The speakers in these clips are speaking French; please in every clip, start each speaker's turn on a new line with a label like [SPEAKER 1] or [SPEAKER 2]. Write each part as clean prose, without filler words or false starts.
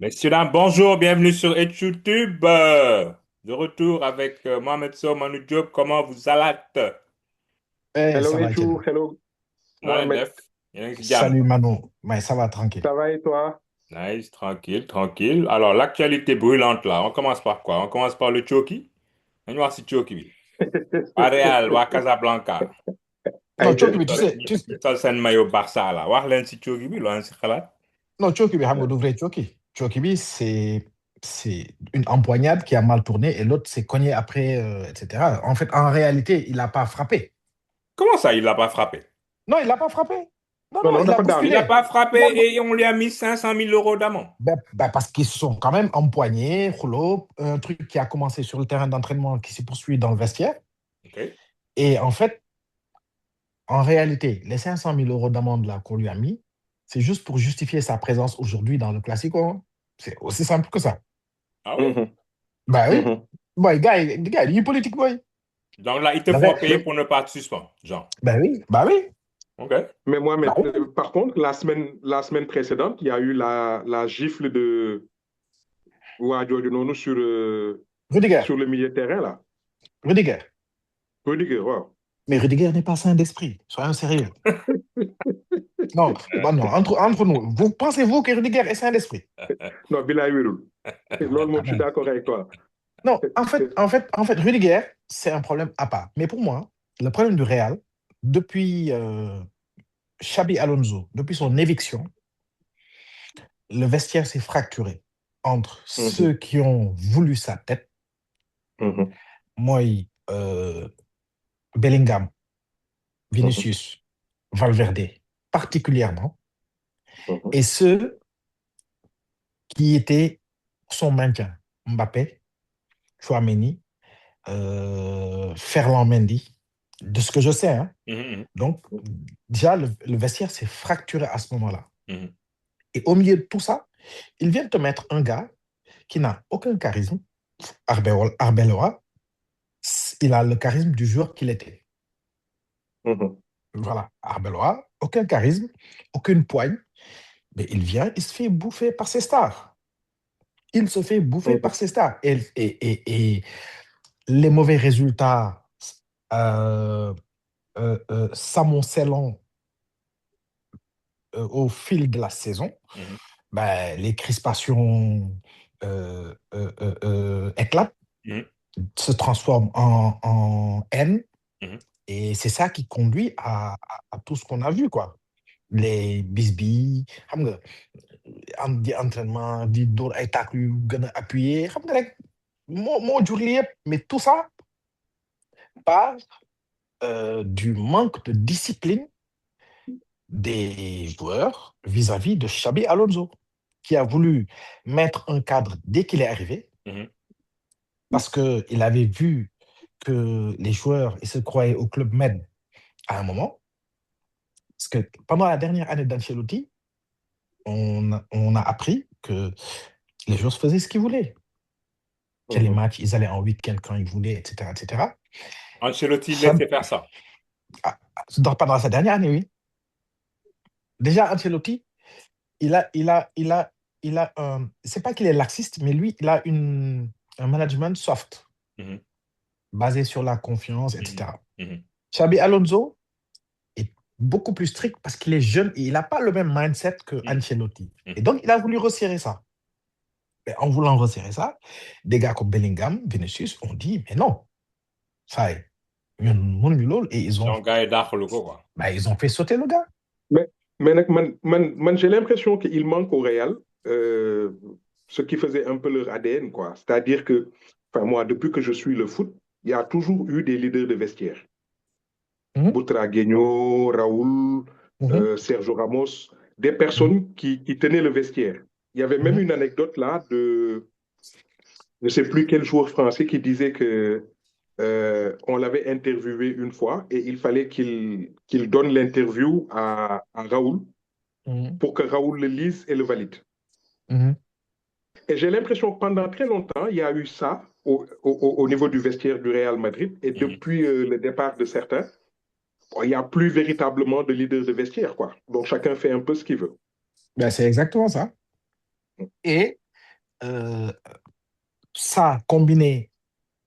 [SPEAKER 1] Messieurs, dames, bonjour, bienvenue sur YouTube. De retour avec Mohamed Sow, Manu Diop. Comment vous allez?
[SPEAKER 2] Ça
[SPEAKER 3] Hello
[SPEAKER 2] va,
[SPEAKER 3] Etchou,
[SPEAKER 2] Etienne.
[SPEAKER 3] hello
[SPEAKER 1] Dans les
[SPEAKER 3] Mohamed.
[SPEAKER 1] def, yéen a ngi si jàmm.
[SPEAKER 2] Salut Mano. Mais ça va tranquille.
[SPEAKER 3] Ça va et toi?
[SPEAKER 1] Nice, tranquille, tranquille. Alors, l'actualité brûlante là, on commence par quoi? On commence par le Choki. Nañu wax si Choki bi. Waa Real, waa Casablanca.
[SPEAKER 2] Non,
[SPEAKER 3] Aïcha.
[SPEAKER 2] Choki, mais
[SPEAKER 1] Sol seen maillot Barça la. Wax leen si Choki bi, loo leen si xalaat?
[SPEAKER 2] non, Choki, mais Hamgo devrait Choki. Choki, c'est une empoignade qui a mal tourné et l'autre s'est cogné après, etc. En fait, en réalité, il n'a pas frappé.
[SPEAKER 1] Comment ça, il l'a pas frappé?
[SPEAKER 2] Non, il n'a pas frappé. Non,
[SPEAKER 3] Non,
[SPEAKER 2] non,
[SPEAKER 3] non,
[SPEAKER 2] il a
[SPEAKER 3] dafa
[SPEAKER 1] Il
[SPEAKER 3] daanu.
[SPEAKER 1] n'a
[SPEAKER 2] bousculé.
[SPEAKER 1] pas frappé
[SPEAKER 2] Non, non.
[SPEAKER 1] et on lui a mis 500 000 euros d'amende.
[SPEAKER 2] Parce qu'ils se sont quand même empoignés, rouleau, un truc qui a commencé sur le terrain d'entraînement qui s'est poursuivi dans le vestiaire.
[SPEAKER 1] OK?
[SPEAKER 2] Et en fait, en réalité, les 500 000 euros d'amende là qu'on lui a mis, c'est juste pour justifier sa présence aujourd'hui dans le Classico, hein. C'est aussi simple que ça.
[SPEAKER 1] Ah oui?
[SPEAKER 3] Mhm,
[SPEAKER 2] Bah oui.
[SPEAKER 3] mhm.
[SPEAKER 2] Boy, gars, il est politique, boy.
[SPEAKER 1] Donc là, ils te
[SPEAKER 2] Le
[SPEAKER 1] font
[SPEAKER 2] vrai-
[SPEAKER 1] payer
[SPEAKER 3] Mais,
[SPEAKER 1] pour ne pas te suspendre, genre.
[SPEAKER 2] bah oui,
[SPEAKER 1] OK?
[SPEAKER 3] mais
[SPEAKER 2] bah
[SPEAKER 3] Mohamed,
[SPEAKER 2] oui.
[SPEAKER 3] par contre, la semaine précédente, il y a eu la gifle de Wadjo Nonou
[SPEAKER 2] Rudiger,
[SPEAKER 3] sur le milieu de terrain, là.
[SPEAKER 2] Rudiger.
[SPEAKER 3] Rudiger, wow.
[SPEAKER 2] Mais Rudiger n'est pas sain d'esprit. Soyons sérieux. Non, bah non, entre nous, pensez-vous que Rudiger est sain d'esprit?
[SPEAKER 3] Non, Bilal Wirul. Lol,
[SPEAKER 2] Quand
[SPEAKER 3] je suis
[SPEAKER 2] même.
[SPEAKER 3] d'accord avec toi.
[SPEAKER 2] Non, en fait, Rudiger, c'est un problème à part. Mais pour moi, le problème du Real, depuis Xabi Alonso, depuis son éviction, le vestiaire s'est fracturé entre
[SPEAKER 3] Mhm,
[SPEAKER 2] ceux qui ont voulu sa tête,
[SPEAKER 3] mhm,
[SPEAKER 2] moi, Bellingham,
[SPEAKER 3] mhm,
[SPEAKER 2] Vinicius, Valverde, particulièrement,
[SPEAKER 3] mhm,
[SPEAKER 2] et ceux qui étaient pour son maintien. Mbappé, Chouameni, Ferland Mendy, de ce que je sais, hein.
[SPEAKER 1] Mhm,
[SPEAKER 2] Donc, déjà, le vestiaire s'est fracturé à ce moment-là.
[SPEAKER 1] mhm,
[SPEAKER 2] Et au milieu de tout ça, ils viennent te mettre un gars qui n'a aucun charisme, Arbeloa, il a le charisme du joueur qu'il était.
[SPEAKER 3] mhm,
[SPEAKER 2] Voilà, Arbeloa, aucun charisme, aucune poigne, mais il vient, il se fait bouffer par ses stars. Il se fait bouffer
[SPEAKER 3] mhm,
[SPEAKER 2] par ses stars. Et les mauvais résultats euh, s'amoncellant au fil de la saison,
[SPEAKER 1] mhm,
[SPEAKER 2] ben, les crispations éclatent,
[SPEAKER 1] mhm,
[SPEAKER 2] se transforment en haine,
[SPEAKER 1] mhm.
[SPEAKER 2] et c'est ça qui conduit à tout ce qu'on a vu, quoi. Les bisbilles, xam nga, di entraînement, di dóor ay tàkk yu gën a appuyé, xam nga rek, moo jur lii yëpp. Mais tout ça part du manque de discipline des joueurs vis-à-vis de Xabi Alonso, qui a voulu mettre un cadre dès qu'il est arrivé,
[SPEAKER 1] Mhm.
[SPEAKER 2] parce qu'il avait vu que les joueurs ils se croyaient au Club Med à un moment. Parce que pendant la dernière année d'Ancelotti, on a appris que les joueurs faisaient ce qu'ils voulaient. Que les
[SPEAKER 3] mhm.
[SPEAKER 2] matchs, ils allaient en week-end quand ils voulaient, etc., etc.
[SPEAKER 1] Ancelotti
[SPEAKER 2] Xabi-
[SPEAKER 1] laissait faire ça.
[SPEAKER 2] Pendant sa dernière année, oui. Déjà, Ancelotti, c'est pas qu'il est laxiste, mais lui, il a un management soft,
[SPEAKER 1] Mhm,
[SPEAKER 2] basé sur la confiance,
[SPEAKER 1] mhm,
[SPEAKER 2] etc.
[SPEAKER 1] mhm,
[SPEAKER 2] Xabi Alonso est beaucoup plus strict parce qu'il est jeune et il n'a pas le même mindset que
[SPEAKER 1] mhm,
[SPEAKER 2] Ancelotti. Et
[SPEAKER 1] mhm.
[SPEAKER 2] donc, il a voulu resserrer ça. Et en voulant resserrer ça, des gars comme Bellingham, Vinicius ont dit, mais non, ça y est, ñun mënuñu loolu. Et
[SPEAKER 1] Donc, gars yi dàqalu ko quoi.
[SPEAKER 2] ils ont fait sauter le gars.
[SPEAKER 3] Mais, mais nag, j'ai l'impression qu'il manque au Real euh, ce qui faisait un peu leur ADN, quoi. C'est-à-dire que, enfin, moi, depuis que je suis le foot, il y a toujours eu des leaders de vestiaire.
[SPEAKER 2] Mhm,
[SPEAKER 3] Butragueño, Raoul,
[SPEAKER 2] mhm,
[SPEAKER 3] Sergio Ramos, des
[SPEAKER 2] mhm,
[SPEAKER 3] personnes qui tenaient le vestiaire. Il y avait même
[SPEAKER 2] mhm.
[SPEAKER 3] une anecdote là de, je ne sais plus quel joueur français qui disait que on l'avait interviewé une fois et il fallait qu'il donne l'interview à Raoul
[SPEAKER 2] Mhm,
[SPEAKER 3] pour que Raoul le lise et le valide.
[SPEAKER 2] mhm,
[SPEAKER 3] Et j'ai l'impression que pendant très longtemps, il y a eu ça au niveau du vestiaire du Real Madrid. Et
[SPEAKER 1] Mhm.
[SPEAKER 3] depuis le départ de certains, bon, il n'y a plus véritablement de leader de vestiaire, quoi. Donc chacun fait un peu ce qu'il veut.
[SPEAKER 2] Ben, c'est exactement ça. Et euh, ça combiné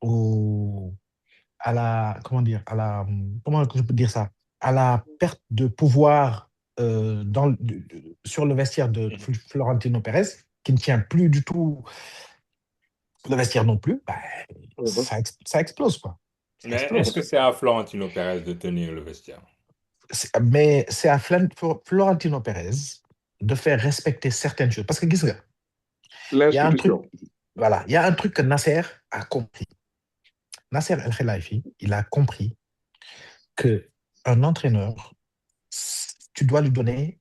[SPEAKER 2] au, à la, comment dire, à la, comment je peux dire ça, à la perte de pouvoir sur le vestiaire de
[SPEAKER 1] Mhm.
[SPEAKER 2] Florentino Pérez, qui ne tient plus du tout le vestiaire non plus, bah,
[SPEAKER 3] Mhm.
[SPEAKER 2] ça explose, quoi. Ça
[SPEAKER 1] Mais est-ce que
[SPEAKER 2] explose.
[SPEAKER 1] c'est à Florentino Pérez de tenir le vestiaire?
[SPEAKER 2] Mais c'est à Florentino Pérez de faire respecter certaines choses. Parce que, qu'est-ce que, il y a un truc,
[SPEAKER 3] L'institution.
[SPEAKER 2] voilà, il y a un truc que Nasser a compris. Nasser El Khelaifi, il a compris que un entraîneur, tu dois lui donner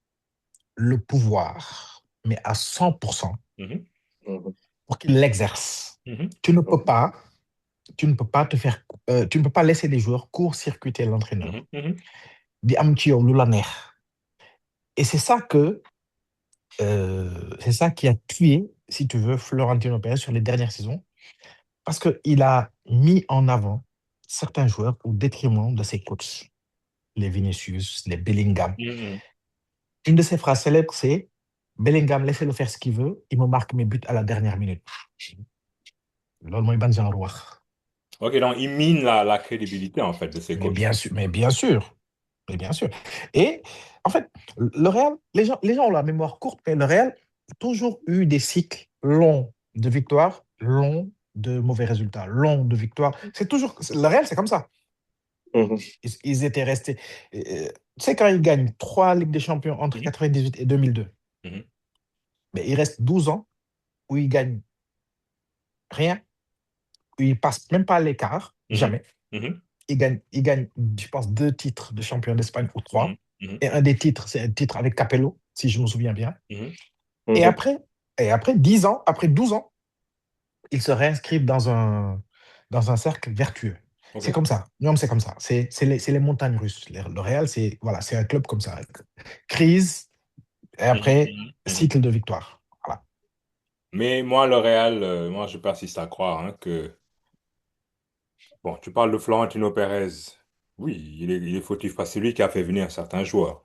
[SPEAKER 2] le pouvoir, mais à 100%
[SPEAKER 1] Mhm.
[SPEAKER 3] Mhm.
[SPEAKER 2] pour qu'il l'exerce.
[SPEAKER 1] Mhm.
[SPEAKER 2] Tu ne peux
[SPEAKER 3] Mhm.
[SPEAKER 2] pas, tu ne peux pas te faire, tu ne peux pas laisser les joueurs court-circuiter
[SPEAKER 1] Mhm.
[SPEAKER 2] l'entraîneur.
[SPEAKER 1] Mhm.
[SPEAKER 2] Di am ci yow lu la neex. Et c'est ça qui a tué, si tu veux, Florentino Pérez sur les dernières saisons, parce qu'il a mis en avant certains joueurs au détriment de ses coachs, les Vinicius, les Bellingham.
[SPEAKER 1] Mhm.
[SPEAKER 2] Une de ses phrases célèbres, c'est Bellingham, laissez-le faire ce qu'il veut, il me marque mes buts à la dernière minute. Loolu mooy ban genre wax.
[SPEAKER 1] Ok, donc il mine la crédibilité en fait de ses
[SPEAKER 2] Mais
[SPEAKER 1] coachs.
[SPEAKER 2] bien sûr, mais bien sûr, mais bien sûr. Et en fait, le Real, les gens ont la mémoire courte, mais le Real a toujours eu des cycles longs de victoires, longs de mauvais résultats, longs de victoires. C'est toujours le Real, c'est comme ça.
[SPEAKER 3] Mhm.
[SPEAKER 2] Ils étaient restés. Tu sais, quand ils gagnent 3 Ligues des Champions entre
[SPEAKER 1] Mhm.
[SPEAKER 2] 98 et 2002,
[SPEAKER 1] Mhm.
[SPEAKER 2] mais il reste 12 ans où ils gagnent rien, où ils passent même pas l'écart,
[SPEAKER 1] Mhm.
[SPEAKER 2] jamais.
[SPEAKER 1] Mhm.
[SPEAKER 2] Il gagne, je pense, 2 titres de champion d'Espagne ou
[SPEAKER 1] Mhm.
[SPEAKER 2] 3.
[SPEAKER 1] Mhm.
[SPEAKER 2] Et un des titres, c'est un titre avec Capello, si je me souviens bien.
[SPEAKER 1] Mhm.
[SPEAKER 2] Et
[SPEAKER 3] Mhm.
[SPEAKER 2] après, et après 10 ans, après 12 ans, ils se réinscrivent dans un cercle vertueux. C'est
[SPEAKER 1] Ok.
[SPEAKER 2] comme ça. Non, c'est comme ça. C'est les montagnes russes. Le Real, c'est voilà, c'est un club comme ça. Crise, et
[SPEAKER 1] Mhm.
[SPEAKER 2] après,
[SPEAKER 1] Mhm. Mhm.
[SPEAKER 2] cycle de victoire. Voilà.
[SPEAKER 1] Mais moi, le Real, moi, je persiste à croire hein, que, bon, tu parles de Florentino Pérez. Oui, il est fautif parce que c'est lui qui a fait venir certains joueurs.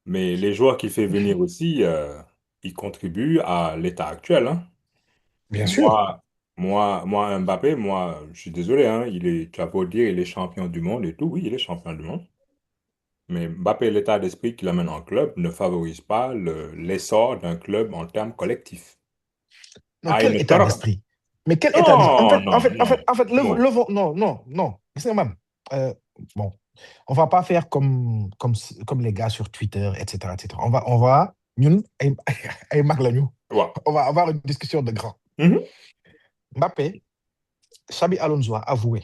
[SPEAKER 1] Mais les joueurs qu'il fait venir aussi, ils contribuent à l'état actuel. Hein.
[SPEAKER 2] Bien sûr.
[SPEAKER 1] Moi, moi, Mbappé, moi, je suis désolé, hein, tu as beau dire, il est champion du monde et tout. Oui, il est champion du monde. Mais Mbappé, l'état d'esprit qu'il amène en club ne favorise pas l'essor d'un club en termes collectifs.
[SPEAKER 2] Non,
[SPEAKER 1] Ah, il
[SPEAKER 2] quel
[SPEAKER 1] est
[SPEAKER 2] état
[SPEAKER 1] tort.
[SPEAKER 2] d'esprit? Mais quel état d'esprit? En
[SPEAKER 1] Non,
[SPEAKER 2] fait, en
[SPEAKER 1] non,
[SPEAKER 2] fait, en
[SPEAKER 1] non.
[SPEAKER 2] fait, en fait,
[SPEAKER 1] Mo.
[SPEAKER 2] non, non, non. Gis nga man, euh, bon, on va pas faire comme les gars sur Twitter, etc., etc. Ñun, ay mag lañu.
[SPEAKER 1] Ouais.
[SPEAKER 2] On va avoir une discussion de grands.
[SPEAKER 1] Mhm.
[SPEAKER 2] Mbappé, Xabi Alonso a avoué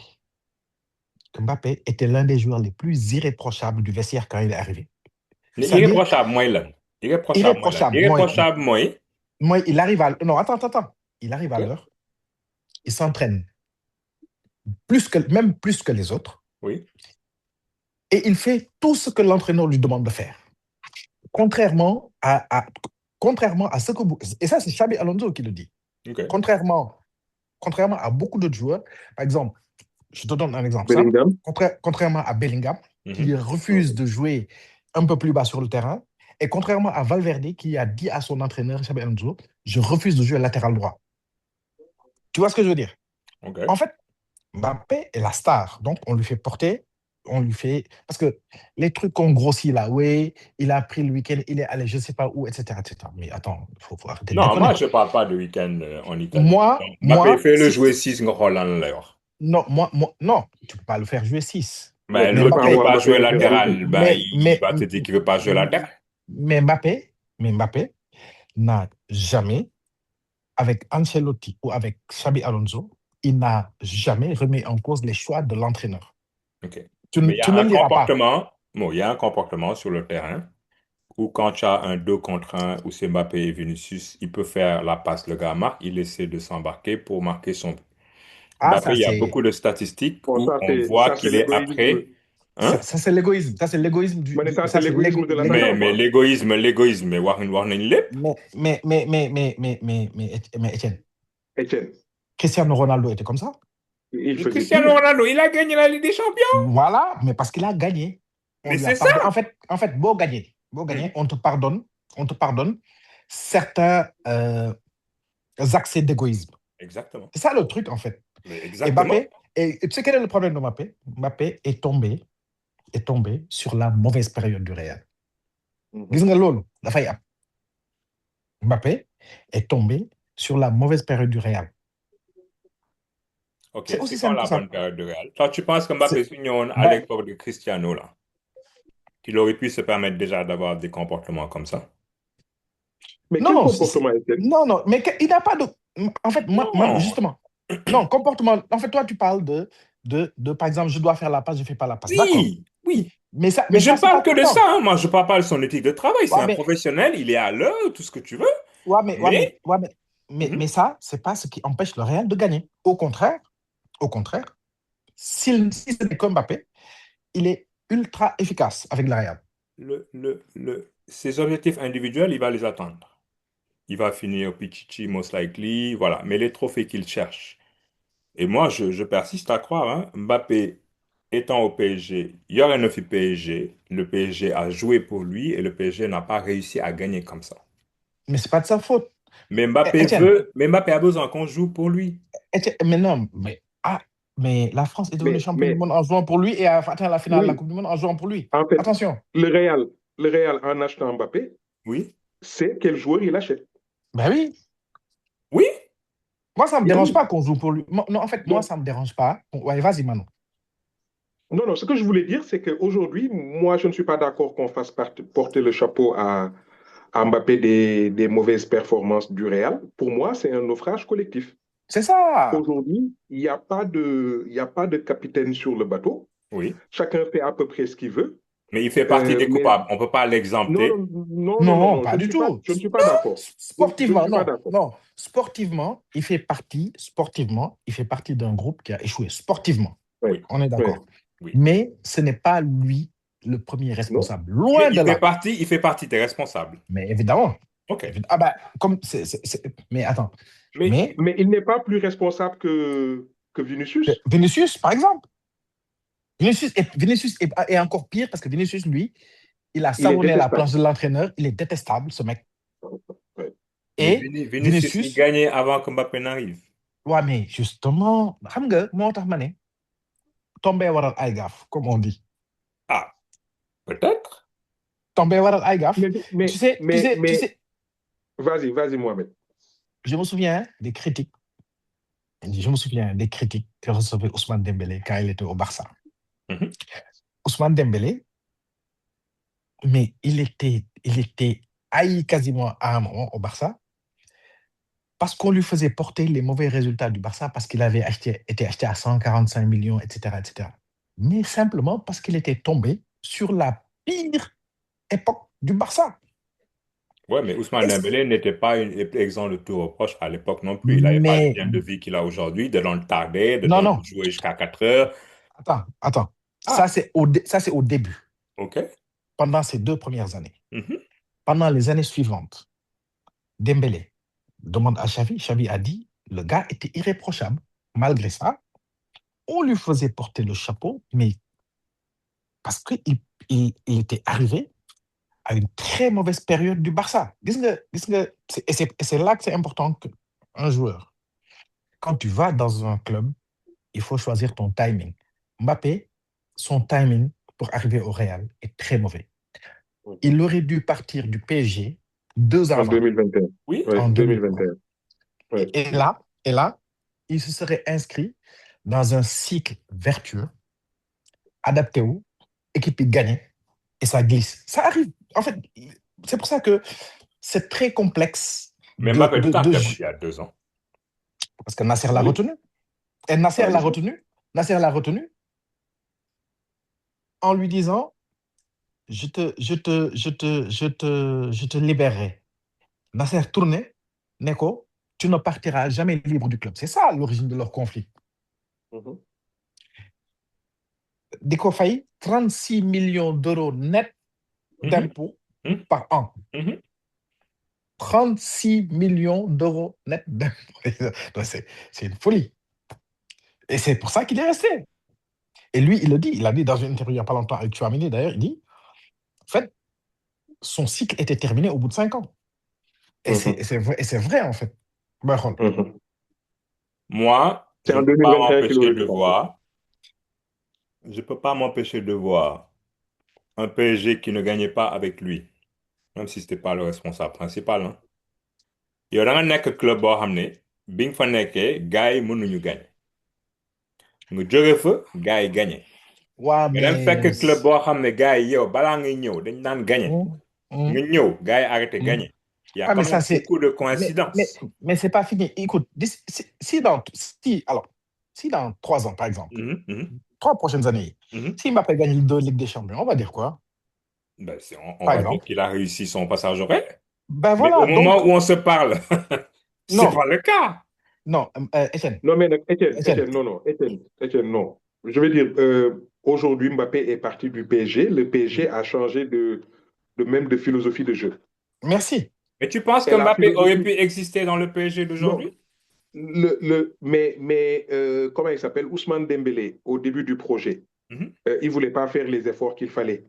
[SPEAKER 2] que Mbappé était l'un des joueurs les plus irréprochables du vestiaire quand il est arrivé.
[SPEAKER 1] Mais
[SPEAKER 2] C'est-à-dire,
[SPEAKER 1] irréprochable, moi, là. Irréprochable, moi, là.
[SPEAKER 2] irréprochable.
[SPEAKER 1] Irréprochable, moi.
[SPEAKER 2] Il arrive à... Non, attends. Il arrive à
[SPEAKER 1] Ok.
[SPEAKER 2] l'heure, il s'entraîne même plus que les autres,
[SPEAKER 1] Oui.
[SPEAKER 2] et il fait tout ce que l'entraîneur lui demande de faire. Contrairement contrairement à ce que vous... Et ça, c'est Xabi Alonso qui le dit.
[SPEAKER 1] Ok.
[SPEAKER 2] Contrairement, contrairement à beaucoup d'autres joueurs, par exemple, je te donne un exemple simple,
[SPEAKER 3] Bellingham.
[SPEAKER 2] contrairement à Bellingham, qui
[SPEAKER 1] Mhm.
[SPEAKER 2] refuse
[SPEAKER 3] Mhm.
[SPEAKER 2] de jouer un peu plus bas sur le terrain, et contrairement à Valverde, qui a dit à son entraîneur, Xabi Alonso, je refuse de jouer latéral droit. Tu vois ce que je veux dire? En
[SPEAKER 1] Ok.
[SPEAKER 2] fait, Mbappé est la star, donc on lui fait porter, on lui fait... Parce que les trucs qu'on grossit là, oui, il a pris le week-end, il est allé je ne sais pas où, etc., etc. Mais attends, il faut arrêter de
[SPEAKER 1] Non,
[SPEAKER 2] déconner,
[SPEAKER 1] moi, je
[SPEAKER 2] quoi.
[SPEAKER 1] ne parle pas de week-end en Italie.
[SPEAKER 2] Moi,
[SPEAKER 1] Mbappé
[SPEAKER 2] moi,
[SPEAKER 1] fait le
[SPEAKER 2] si,
[SPEAKER 1] jouer 6 nga xool lan lay wax.
[SPEAKER 2] non, non, tu ne peux pas le faire jouer 6.
[SPEAKER 3] Ouais,
[SPEAKER 1] Mais
[SPEAKER 3] tu
[SPEAKER 2] Mais
[SPEAKER 3] peux
[SPEAKER 1] l'autre
[SPEAKER 3] pas
[SPEAKER 1] qui ne veut
[SPEAKER 3] avoir
[SPEAKER 2] Mbappé,
[SPEAKER 1] pas
[SPEAKER 3] Mbappé
[SPEAKER 1] jouer
[SPEAKER 3] interposé.
[SPEAKER 1] latéral, ben,
[SPEAKER 2] mais,
[SPEAKER 1] il
[SPEAKER 2] mais,
[SPEAKER 1] va te dire qu'il ne veut pas jouer latéral.
[SPEAKER 2] mais Mbappé n'a jamais, avec Ancelotti ou avec Xabi Alonso, il n'a jamais remis en cause les choix de l'entraîneur.
[SPEAKER 1] Ok.
[SPEAKER 2] Tu,
[SPEAKER 1] Mais il y
[SPEAKER 2] tu
[SPEAKER 1] a
[SPEAKER 2] ne
[SPEAKER 1] un
[SPEAKER 2] le liras pas.
[SPEAKER 1] comportement, bon, il y a un comportement sur le terrain où quand tu as un 2 contre un où c'est Mbappé et Vinicius, il peut faire la passe, le gars marque, il essaie de s'embarquer pour marquer son but.
[SPEAKER 2] Ah,
[SPEAKER 1] Mbappé, il y a beaucoup de statistiques
[SPEAKER 3] Bon,
[SPEAKER 1] où on voit
[SPEAKER 3] ça, c'est
[SPEAKER 1] qu'il est
[SPEAKER 3] l'égoïsme.
[SPEAKER 1] après. Hein?
[SPEAKER 2] ça, c'est l'égoïsme. Ça, c'est l'égoïsme
[SPEAKER 3] Mais ça, c'est l'égoïsme de
[SPEAKER 1] Mais,
[SPEAKER 3] l'attaquant,
[SPEAKER 1] mais
[SPEAKER 3] quoi.
[SPEAKER 1] l'égoïsme, mais wax nañ lépp.
[SPEAKER 2] Mais Étienne,
[SPEAKER 3] Etienne,
[SPEAKER 2] Cristiano Ronaldo était comme ça.
[SPEAKER 3] il
[SPEAKER 1] Mais
[SPEAKER 3] faisait
[SPEAKER 1] Cristiano
[SPEAKER 3] pire.
[SPEAKER 1] Ronaldo, il a gagné la Ligue des Champions.
[SPEAKER 2] Voilà, mais parce qu'il a gagné. On
[SPEAKER 1] Mais
[SPEAKER 2] lui a
[SPEAKER 1] c'est ça.
[SPEAKER 2] pardonné. En fait, beau gagner,
[SPEAKER 1] Mhm.
[SPEAKER 2] on te pardonne certains, accès d'égoïsme.
[SPEAKER 1] Exactement.
[SPEAKER 2] C'est ça le truc, en fait.
[SPEAKER 1] Mais
[SPEAKER 2] Et
[SPEAKER 1] exactement.
[SPEAKER 2] Mbappé, et tu sais quel est le problème de Mbappé? Mbappé est tombé sur la mauvaise période du Real. Gis nga loolu dafay am. Mbappé est tombé sur la mauvaise période du Real.
[SPEAKER 1] Ok,
[SPEAKER 2] C'est
[SPEAKER 1] c'est
[SPEAKER 2] aussi
[SPEAKER 1] quoi
[SPEAKER 2] simple que
[SPEAKER 1] la
[SPEAKER 2] ça.
[SPEAKER 1] bonne période de Real? Toi, tu penses que Mbappé
[SPEAKER 2] C'est,
[SPEAKER 1] Signon à
[SPEAKER 2] ben,
[SPEAKER 1] l'époque de Cristiano, là, qu'il aurait pu se permettre déjà d'avoir des comportements comme ça?
[SPEAKER 3] Mais
[SPEAKER 2] non,
[SPEAKER 3] quel
[SPEAKER 2] non,
[SPEAKER 3] comportement est-il?
[SPEAKER 2] non, non, mais il n'a pas de. En fait,
[SPEAKER 1] Non.
[SPEAKER 2] justement, non, comportement. En fait, toi, tu parles par exemple, je dois faire la passe, je ne fais pas la passe. D'accord.
[SPEAKER 1] Oui, oui. Mais
[SPEAKER 2] Mais
[SPEAKER 1] je
[SPEAKER 2] ça, c'est pas
[SPEAKER 1] parle
[SPEAKER 2] tout
[SPEAKER 1] que
[SPEAKER 2] le
[SPEAKER 1] de ça,
[SPEAKER 2] temps.
[SPEAKER 1] hein. Moi, je parle pas de son éthique de travail. C'est
[SPEAKER 2] Ouais,
[SPEAKER 1] un professionnel, il est à l'heure, tout ce que tu veux. Mais,
[SPEAKER 2] mais ça, c'est pas ce qui empêche le Real de gagner. Au contraire, si c'est comme Mbappé, il est ultra efficace avec le Real.
[SPEAKER 1] ses objectifs individuels, il va les atteindre. Il va finir Pichichi, most likely, voilà. Mais les trophées qu'il cherche. Et moi, je persiste à croire, hein, Mbappé étant au PSG, il y aurait neuf PSG, le PSG a joué pour lui et le PSG n'a pas réussi à gagner comme ça.
[SPEAKER 2] Mais c'est pas de sa faute. Etienne,
[SPEAKER 1] Mais Mbappé a besoin qu'on joue pour lui.
[SPEAKER 2] Mais non, mais la France est devenue championne du
[SPEAKER 3] Mais
[SPEAKER 2] monde en jouant pour lui et a atteint la finale de la
[SPEAKER 3] oui,
[SPEAKER 2] Coupe du Monde en jouant pour lui.
[SPEAKER 3] en fait,
[SPEAKER 2] Attention.
[SPEAKER 3] Le Real en achetant Mbappé,
[SPEAKER 1] Oui,
[SPEAKER 3] c'est quel joueur il achète.
[SPEAKER 2] Ben oui.
[SPEAKER 1] oui,
[SPEAKER 2] Moi, ça ne me
[SPEAKER 3] Et
[SPEAKER 2] dérange
[SPEAKER 3] oui.
[SPEAKER 2] pas qu'on joue pour lui. Non, en fait, moi,
[SPEAKER 3] Donc,
[SPEAKER 2] ça ne me dérange pas. Ouais, vas-y, Manu.
[SPEAKER 3] non, non, ce que je voulais dire, c'est qu'aujourd'hui, moi, je ne suis pas d'accord qu'on fasse porter le chapeau à Mbappé des mauvaises performances du Real. Pour moi, c'est un naufrage collectif.
[SPEAKER 2] C'est ça.
[SPEAKER 3] Aujourd'hui, il y a pas de capitaine sur le bateau.
[SPEAKER 1] oui.
[SPEAKER 3] Chacun fait à peu près ce qu'il veut.
[SPEAKER 1] Mais il fait partie des
[SPEAKER 3] Mais
[SPEAKER 1] coupables. On ne peut pas
[SPEAKER 3] non, non,
[SPEAKER 1] l'exempter.
[SPEAKER 3] non, non, non,
[SPEAKER 2] Non,
[SPEAKER 3] non,
[SPEAKER 2] pas du tout.
[SPEAKER 3] je ne suis pas
[SPEAKER 2] Non,
[SPEAKER 3] d'accord. Je ne
[SPEAKER 2] sportivement,
[SPEAKER 3] suis pas
[SPEAKER 2] non.
[SPEAKER 3] d'accord.
[SPEAKER 2] Non, sportivement, il fait partie d'un groupe qui a échoué. Sportivement,
[SPEAKER 3] Oui,
[SPEAKER 1] Oui,
[SPEAKER 2] on est
[SPEAKER 3] oui,
[SPEAKER 2] d'accord.
[SPEAKER 1] oui.
[SPEAKER 2] Mais ce n'est pas lui le premier
[SPEAKER 3] non.
[SPEAKER 2] responsable.
[SPEAKER 1] Mais
[SPEAKER 2] Loin de là.
[SPEAKER 1] il fait partie des responsables.
[SPEAKER 2] Mais évidemment.
[SPEAKER 1] OK.
[SPEAKER 2] Ah bah, mais attends. Mais
[SPEAKER 3] Mais il n'est pas plus responsable que Vinicius.
[SPEAKER 2] Vinicius, par exemple. Vinicius est encore pire parce que Vinicius, lui, il a
[SPEAKER 3] Il est
[SPEAKER 2] savonné la
[SPEAKER 3] détestable.
[SPEAKER 2] planche de l'entraîneur. Il est détestable, ce mec.
[SPEAKER 3] Ouais.
[SPEAKER 1] Mais
[SPEAKER 2] Et
[SPEAKER 1] Vinicius, il
[SPEAKER 2] Vinicius,
[SPEAKER 1] gagnait avant que Mbappé n'arrive.
[SPEAKER 2] ouais, mais justement, xam nga, moo tax ma ne, tombé waral ay gaaf, comme on dit.
[SPEAKER 1] Ah, peut-être.
[SPEAKER 2] Tombé waral ay gaaf.
[SPEAKER 3] Mais, mais,
[SPEAKER 2] Tu
[SPEAKER 3] mais
[SPEAKER 2] sais,
[SPEAKER 3] vas-y, Mohamed.
[SPEAKER 2] je me souviens des critiques. Je me souviens des critiques que recevait Ousmane Dembélé quand il était au Barça.
[SPEAKER 1] Mhm.
[SPEAKER 2] Ousmane Dembélé, mais il était haï quasiment à un moment au Barça parce qu'on lui faisait porter les mauvais résultats du Barça parce qu'il avait été acheté à 145 millions, etc., etc. Mais simplement parce qu'il était tombé sur la pire époque du Barça.
[SPEAKER 1] Ouais, mais Ousmane
[SPEAKER 2] Et
[SPEAKER 1] Dembélé n'était pas exempt de tout reproche à l'époque non plus. Il n'avait pas
[SPEAKER 2] mais
[SPEAKER 1] l'hygiène de vie qu'il a aujourd'hui, de dans le tarder, de
[SPEAKER 2] non,
[SPEAKER 1] dans
[SPEAKER 2] non,
[SPEAKER 1] jouer jusqu'à 4 heures.
[SPEAKER 2] attends.
[SPEAKER 1] Ah,
[SPEAKER 2] Ça, c'est au début,
[SPEAKER 1] OK.
[SPEAKER 2] pendant ces 2 premières années.
[SPEAKER 1] Mhm.
[SPEAKER 2] Pendant les années suivantes, Dembélé demande à Xavi. Xavi a dit le gars était irréprochable. Malgré ça, on lui faisait porter le chapeau, mais parce qu'il était arrivé à une très mauvaise période du Barça. Et c'est là que c'est important qu'un joueur, quand tu vas dans un club, il faut choisir ton timing. Mbappé, son timing pour arriver au Real est très mauvais. Il aurait dû partir du PSG 2 ans
[SPEAKER 3] En
[SPEAKER 2] avant,
[SPEAKER 3] 2021.
[SPEAKER 1] Oui,
[SPEAKER 3] Oui,
[SPEAKER 2] en 2020.
[SPEAKER 3] 2021. Oui.
[SPEAKER 2] Et là, il se serait inscrit dans un cycle vertueux, adapté où équipe gagnée, et ça glisse. Ça arrive. En fait, c'est pour ça que c'est très complexe
[SPEAKER 1] mais Mbappé, tout à
[SPEAKER 2] de
[SPEAKER 1] fait, il y a 2 ans.
[SPEAKER 2] parce que Nasser l'a
[SPEAKER 3] Oui,
[SPEAKER 2] retenu. Et Nasser
[SPEAKER 3] par
[SPEAKER 2] l'a
[SPEAKER 3] exemple.
[SPEAKER 2] retenu. Nasser l'a retenu en lui disant je te libérerai. Nasser tournait, Neko, tu ne partiras jamais libre du club. C'est ça l'origine de leur conflit.
[SPEAKER 3] Mhm.
[SPEAKER 2] Diko Faye, 36 millions d'euros net
[SPEAKER 1] Mhm.
[SPEAKER 2] d'impôts
[SPEAKER 1] Mhm.
[SPEAKER 2] par an.
[SPEAKER 1] Mhm.
[SPEAKER 2] 36 millions d'euros net d'impôts. Donc, c'est une folie. Et c'est pour ça qu'il est resté. Et lui, il le dit, il a dit dans une interview il n'y a pas longtemps avec Chouamini d'ailleurs, il dit, en fait, son cycle était terminé au bout de 5 ans. Et
[SPEAKER 3] Mhm.
[SPEAKER 2] c'est vrai en fait. Bah, xool.
[SPEAKER 1] Moi,
[SPEAKER 3] C'est
[SPEAKER 1] je
[SPEAKER 3] en
[SPEAKER 1] ne peux pas
[SPEAKER 3] 2021 qu'il
[SPEAKER 1] m'empêcher
[SPEAKER 3] aurait
[SPEAKER 1] de
[SPEAKER 3] dû partir.
[SPEAKER 1] voir, je peux pas m'empêcher de voir un PSG qui ne gagnait pas avec lui, même si c'était pas le responsable principal, hein. yow da nga nekk club boo xam ne bi nga fa nekkee gars yi mënuñu gagné nga jóge fa gars yi gagné
[SPEAKER 2] Ouais,
[SPEAKER 1] nga dem fekk club
[SPEAKER 2] mais.
[SPEAKER 1] boo xam ne gars yi yow balaa ngay ñëw dañ daan gagné
[SPEAKER 2] Hum,
[SPEAKER 1] nga
[SPEAKER 2] hum,
[SPEAKER 1] ñëw gars yi arrêté
[SPEAKER 2] hum.
[SPEAKER 1] gagné. Il y a
[SPEAKER 2] Ah,
[SPEAKER 1] quand
[SPEAKER 2] mais ça,
[SPEAKER 1] même
[SPEAKER 2] c'est.
[SPEAKER 1] beaucoup de
[SPEAKER 2] Mais,
[SPEAKER 1] coïncidences.
[SPEAKER 2] mais c'est pas fini. Écoute, alors, si dans 3 ans, par exemple,
[SPEAKER 1] Mhm, mhm,
[SPEAKER 2] 3 prochaines années,
[SPEAKER 1] mhm.
[SPEAKER 2] si Mbappé gagne les 2 Ligues des Champions, on va dire quoi,
[SPEAKER 1] Ben, on
[SPEAKER 2] par
[SPEAKER 1] va dire
[SPEAKER 2] exemple?
[SPEAKER 1] qu'il a réussi son passage au Real.
[SPEAKER 2] Ben
[SPEAKER 1] Mais au
[SPEAKER 2] voilà,
[SPEAKER 1] moment
[SPEAKER 2] donc,
[SPEAKER 1] où on se parle, c'est
[SPEAKER 2] non,
[SPEAKER 1] pas le cas.
[SPEAKER 2] non, Etienne,
[SPEAKER 3] Non, mais Étienne,
[SPEAKER 2] Etienne,
[SPEAKER 3] non. Étienne, non. Je veux dire, aujourd'hui, Mbappé est parti du PSG. Le PSG a changé même de philosophie de jeu.
[SPEAKER 2] merci.
[SPEAKER 1] Mais tu penses que
[SPEAKER 3] Et la
[SPEAKER 1] Mbappé aurait pu
[SPEAKER 3] philosophie,
[SPEAKER 1] exister dans le PSG
[SPEAKER 3] non,
[SPEAKER 1] d'aujourd'hui?
[SPEAKER 3] comment il s'appelle? Ousmane Dembélé, au début du projet,
[SPEAKER 1] Mhm.
[SPEAKER 3] il ne voulait pas faire les efforts qu'il fallait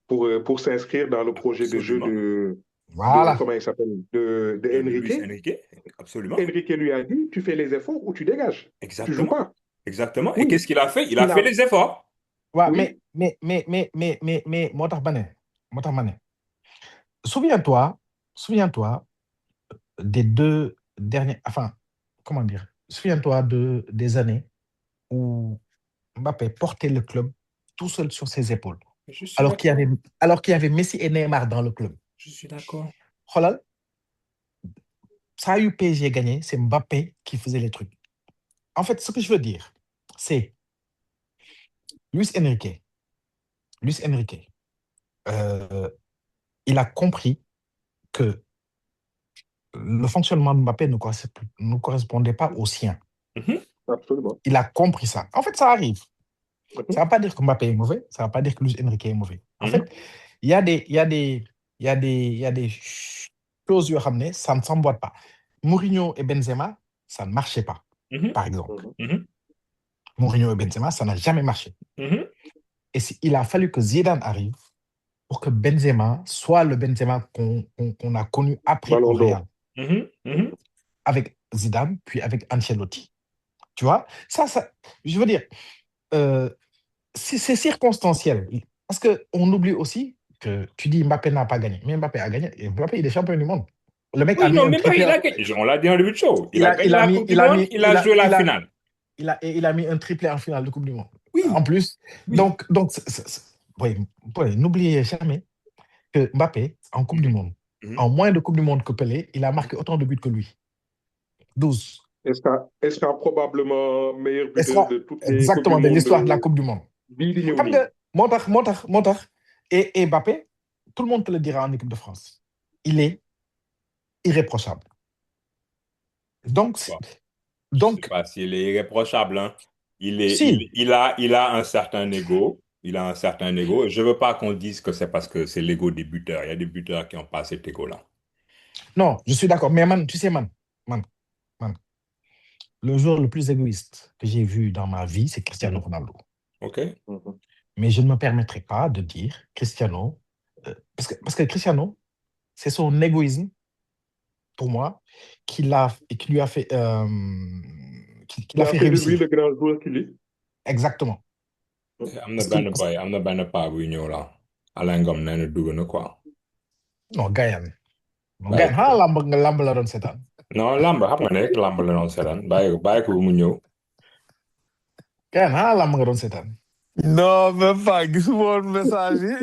[SPEAKER 3] pour s'inscrire dans le projet de jeu
[SPEAKER 1] Absolument.
[SPEAKER 2] Voilà.
[SPEAKER 3] comment il s'appelle? De
[SPEAKER 1] De
[SPEAKER 3] Enrique.
[SPEAKER 1] Luis Enrique, absolument.
[SPEAKER 3] Enrique lui a dit, tu fais les efforts ou tu dégages. Tu joues
[SPEAKER 1] Exactement.
[SPEAKER 3] pas.
[SPEAKER 1] Exactement. Et
[SPEAKER 3] Oui,
[SPEAKER 1] qu'est-ce qu'il a fait? Il a
[SPEAKER 3] il
[SPEAKER 1] fait
[SPEAKER 3] a,
[SPEAKER 1] les efforts.
[SPEAKER 2] Ouais,
[SPEAKER 3] oui,
[SPEAKER 2] moo tax ba ne, moo tax ma ne. Souviens-toi, souviens-toi des 2 derniers, enfin, comment dire, souviens-toi des années où Mbappé portait le club tout seul sur ses épaules,
[SPEAKER 1] Je suis
[SPEAKER 2] alors qu'il y
[SPEAKER 1] d'accord.
[SPEAKER 2] avait, alors qu'il y avait Messi et Neymar dans le club.
[SPEAKER 1] Je suis d'accord.
[SPEAKER 2] Xoolal, ça a eu PSG gagné, c'est Mbappé qui faisait les trucs. En fait, ce que je veux dire, c'est Luis Enrique. Luis Enrique, euh, il a compris que le fonctionnement de Mbappé ne correspondait pas au sien.
[SPEAKER 1] Mhm,
[SPEAKER 3] absolument.
[SPEAKER 2] Il a compris ça. En fait, ça arrive. Ça
[SPEAKER 3] Mhm.
[SPEAKER 2] ne veut pas dire que Mbappé est mauvais, ça ne veut pas dire que Luis Enrique est mauvais. En
[SPEAKER 1] mhm,
[SPEAKER 2] fait, il y a des choses, ça ne s'emboîte pas. Mourinho et Benzema, ça ne marchait pas,
[SPEAKER 1] mhm,
[SPEAKER 2] par exemple.
[SPEAKER 3] Mhm.
[SPEAKER 1] mhm,
[SPEAKER 2] Mourinho et Benzema, ça n'a jamais marché.
[SPEAKER 1] mhm,
[SPEAKER 2] Et il a fallu que Zidane arrive pour que Benzema soit le Benzema qu'on a connu après au
[SPEAKER 3] Ballon d'or.
[SPEAKER 2] Real,
[SPEAKER 1] mhm, mhm.
[SPEAKER 2] avec Zidane, puis avec Ancelotti. Tu vois, je veux dire, euh, c'est circonstanciel. Parce qu'on oublie aussi que tu dis Mbappé n'a pas gagné. Mais Mbappé a gagné. Et Mbappé, il est champion du monde. Le mec a
[SPEAKER 1] Oui,
[SPEAKER 2] mis
[SPEAKER 1] non,
[SPEAKER 2] un
[SPEAKER 1] mais pas,
[SPEAKER 2] triplé.
[SPEAKER 1] il a gagné. On l'a dit en début de show. Il
[SPEAKER 2] Il
[SPEAKER 1] a
[SPEAKER 2] a,
[SPEAKER 1] gagné
[SPEAKER 2] il a
[SPEAKER 1] la
[SPEAKER 2] mis,
[SPEAKER 1] Coupe du
[SPEAKER 2] il a
[SPEAKER 1] Monde,
[SPEAKER 2] mis,
[SPEAKER 1] il a
[SPEAKER 2] il a,
[SPEAKER 1] joué la
[SPEAKER 2] il a,
[SPEAKER 1] finale.
[SPEAKER 2] il a mis un triplé en finale de Coupe du Monde. En
[SPEAKER 1] Oui,
[SPEAKER 2] plus.
[SPEAKER 1] oui.
[SPEAKER 2] Donc ouais, n'oubliez jamais que Mbappé, en Coupe du
[SPEAKER 1] Mhm,
[SPEAKER 2] Monde,
[SPEAKER 1] mhm.
[SPEAKER 2] en moins de Coupe du Monde que Pelé, il a marqué autant de buts que lui. 12.
[SPEAKER 3] Elle sera probablement meilleur
[SPEAKER 2] Et
[SPEAKER 3] buteur
[SPEAKER 2] sera
[SPEAKER 3] de toutes les Coupes du
[SPEAKER 2] exactement de
[SPEAKER 3] Monde
[SPEAKER 2] l'histoire de la Coupe du Monde.
[SPEAKER 3] bii di ñëw
[SPEAKER 2] Xam
[SPEAKER 3] nii.
[SPEAKER 2] nga, moo tax. Et Mbappé, tout le monde te le dira en équipe de France. Il est irréprochable. Donc,
[SPEAKER 1] Bon, je sais
[SPEAKER 2] donc
[SPEAKER 1] pas s'il est irréprochable, hein.
[SPEAKER 2] si,
[SPEAKER 1] Il a un certain ego. Il a un certain ego. Je veux pas qu'on dise que c'est parce que c'est l'ego des buteurs. Il y a des buteurs qui n'ont pas cet ego-là.
[SPEAKER 2] non, je suis d'accord. Mais man, tu sais, man, man, le joueur le plus égoïste que j'ai vu dans ma vie, c'est Cristiano
[SPEAKER 1] Mhm.
[SPEAKER 2] Ronaldo.
[SPEAKER 1] OK?
[SPEAKER 3] Mhm.
[SPEAKER 2] Mais je ne me permettrai pas de dire Cristiano, parce que Cristiano, c'est son égoïsme, pour moi, qui lui a fait, qui
[SPEAKER 3] Qui
[SPEAKER 2] l'a
[SPEAKER 3] a
[SPEAKER 2] fait
[SPEAKER 3] fait de lui
[SPEAKER 2] réussir.
[SPEAKER 3] le grand joueur qu'il est.
[SPEAKER 2] Exactement.
[SPEAKER 1] am na
[SPEAKER 2] Parce qu'il,
[SPEAKER 1] benn boy am na benn paa buy ñëw la Alain Ngom nee na dugg na quoi.
[SPEAKER 2] non, Gaël. Non,
[SPEAKER 1] bàyyi
[SPEAKER 2] Gaël,
[SPEAKER 1] ko
[SPEAKER 2] lamb la doon seetaan.
[SPEAKER 1] non lamb xam nga ne rek lamb la noonu seetaan bàyyi ko bu mu ñëw.
[SPEAKER 2] Gaël, lamb nga doon seetaan.
[SPEAKER 4] Non, même pas gisuma woon message yi.